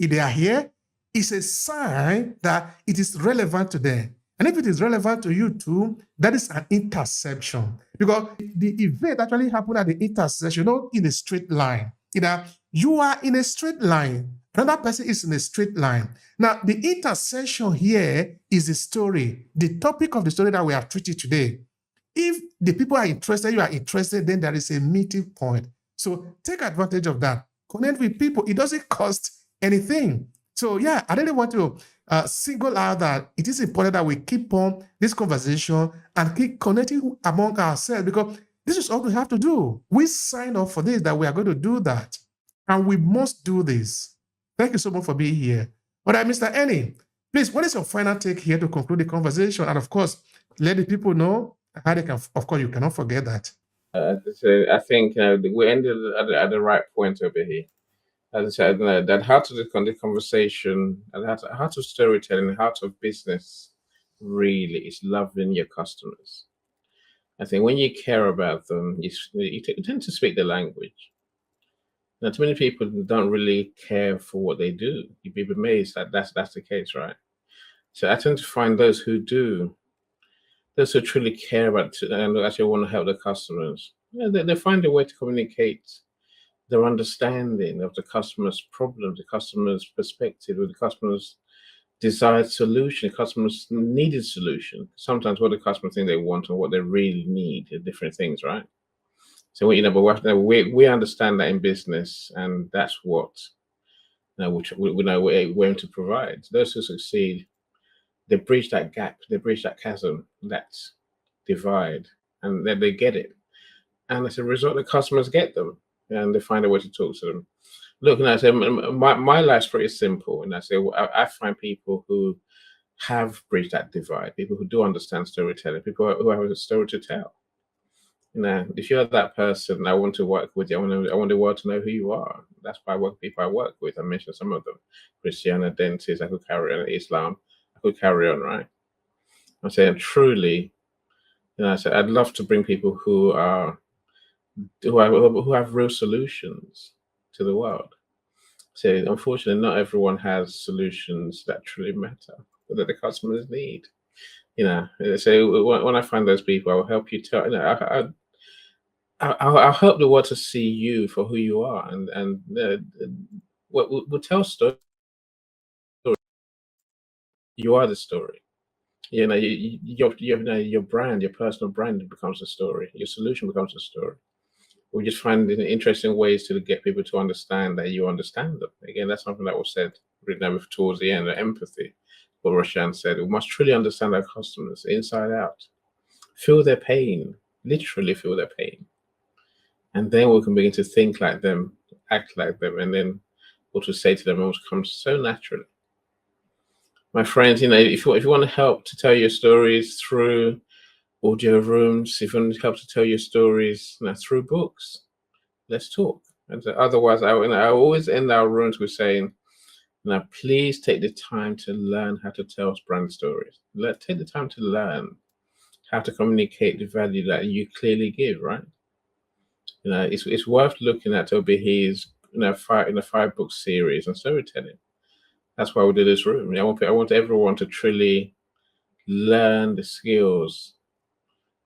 If they are here, it's a sign that it is relevant to them. And if it is relevant to you too, that is an interception. Because the event actually happened at the intersection, not in a straight line. You are in a straight line. Another person is in a straight line. Now, the intersection here is the story, the topic of the story that we are treating today. If the people are interested, you are interested, then there is a meeting point. So take advantage of that. Connect with people. It doesn't cost anything. So yeah, I really want to single out that it is important that we keep on this conversation and keep connecting among ourselves because this is all we have to do. We signed up for this, that we are going to do that. And we must do this. Thank you so much for being here. But Mr. Eni, please, what is your final take here to conclude the conversation? And of course, let the people know how they can, of course, you cannot forget that. So I think we ended at the right point over here. As I said, that heart of the conversation and heart of storytelling, heart of business really is loving your customers. I think when you care about them, you tend to speak the language. Now, too many people don't really care for what they do. You'd be amazed that that's the case, right? So I tend to find those who do, those who truly care about it and actually want to help the customers. Yeah, they find a way to communicate their understanding of the customer's problem, the customer's perspective, or the customer's desired solution, the customer's needed solution. Sometimes what the customer think they want and what they really need are different things, right? So but we understand that in business, and that's what which we know we're aiming to provide. Those who succeed, they bridge that gap, they bridge that chasm, that divide, and then they get it. And as a result, the customers get them, and they find a way to talk to them. Look, and I say my life's pretty simple, and I say I find people who have bridged that divide, people who do understand storytelling, people who have a story to tell. If you're that person, I want to work with you. I want the world to know who you are. That's why people I work with. I mentioned some of them: Christiana, dentists. I could carry on. Islam. I could carry on, right? I'm saying truly, I said I'd love to bring people who have real solutions to the world. So unfortunately, not everyone has solutions that truly matter, but that the customers need. So when I find those people, I will help you tell. I'll help the world to see you for who you are, and we'll tell stories You are the story. You know, your brand, your personal brand becomes a story. Your solution becomes a story. We just find interesting ways to get people to understand that you understand them. Again, that's something that was said written towards the end, empathy. What Roshan said, we must truly understand our customers inside out. Feel their pain, literally feel their pain. And then we can begin to think like them, act like them, and then what to say to them almost comes so naturally. My friends, if you want to help to tell your stories through audio rooms, if you want to help to tell your stories through books, let's talk. And otherwise, I always end our rooms with saying, now please take the time to learn how to tell brand stories. Take the time to learn how to communicate the value that you clearly give, right? It's worth looking at Obehi's five-book series on storytelling. That's why we did this room. I want everyone to truly learn the skills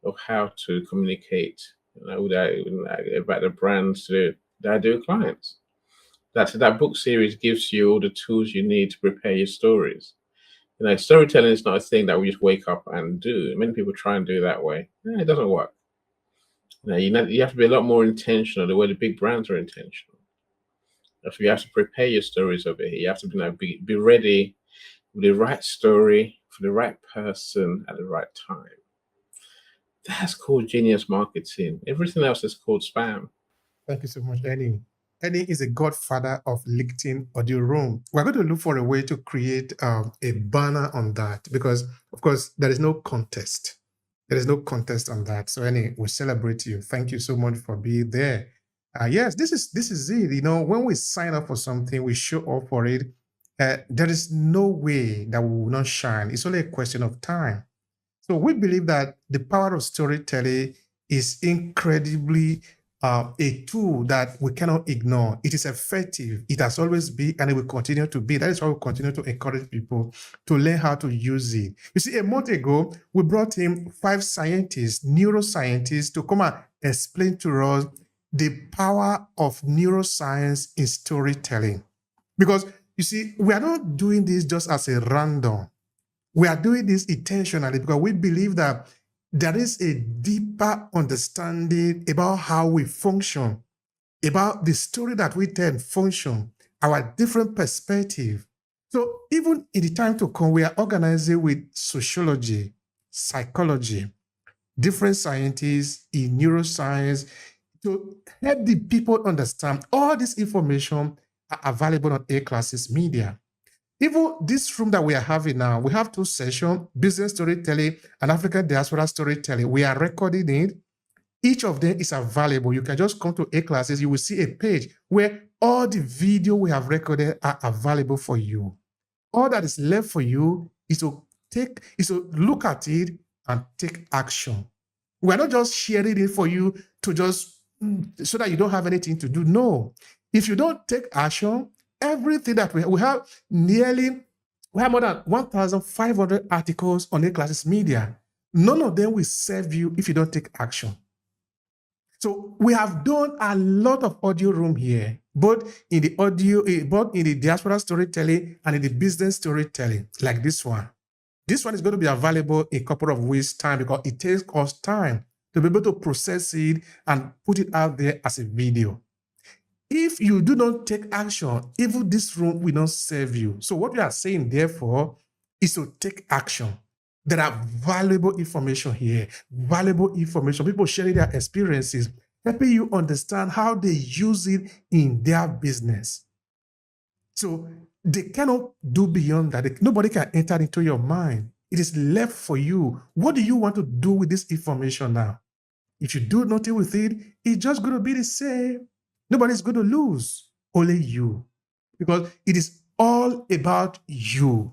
of how to communicate about the brands that I do with clients. That book series gives you all the tools you need to prepare your stories. Storytelling is not a thing that we just wake up and do. Many people try and do it that way. It doesn't work. You have to be a lot more intentional the way the big brands are intentional. You have to prepare your stories over here. You have to be ready with the right story for the right person at the right time. That's called genius marketing. Everything else is called spam. Thank you so much, Eddie. Eddie is a godfather of LinkedIn audio room. We're going to look for a way to create a banner on that because, of course, there is no contest. There is no contest on that. So, Eddie, we celebrate you. Thank you so much for being there. Yes, this is it. When we sign up for something, we show up for it. There is no way that we will not shine. It's only a question of time. So we believe that the power of storytelling is incredibly a tool that we cannot ignore. It is effective. It has always been, and it will continue to be. That is why we continue to encourage people to learn how to use it. You see, a month ago, we brought in 5 scientists, neuroscientists, to come and explain to us the power of neuroscience in storytelling. Because, you see, we are not doing this just as a random. We are doing this intentionally because we believe that there is a deeper understanding about how we function, about the story that we tell and function, our different perspective. So even in the time to come, we are organizing with sociology, psychology, different scientists in neuroscience to help the people understand all this information are available on AClasses media. Even this room that we are having now, we have 2 sessions, business storytelling and African diaspora storytelling. We are recording it. Each of them is available. You can just come to AClasses. You will see a page where all the video we have recorded are available for you. All that is left for you is to look at it and take action. We are not just sharing it for you to just so that you don't have anything to do. No. If you don't take action, everything that we have more than 1,500 articles on AClasses media. None of them will serve you if you don't take action. So we have done a lot of audio room here, both in the diaspora storytelling and in the business storytelling, like this one. This one is going to be available in a couple of weeks' time because it takes us time to be able to process it and put it out there as a video. If you do not take action, even this room will not serve you. So what we are saying, therefore, is to take action. There are valuable information here, valuable information. People sharing their experiences, helping you understand how they use it in their business. So they cannot do beyond that. Nobody can enter into your mind. It is left for you. What do you want to do with this information now? If you do nothing with it, it's just going to be the same. Nobody's going to lose, only you. Because it is all about you.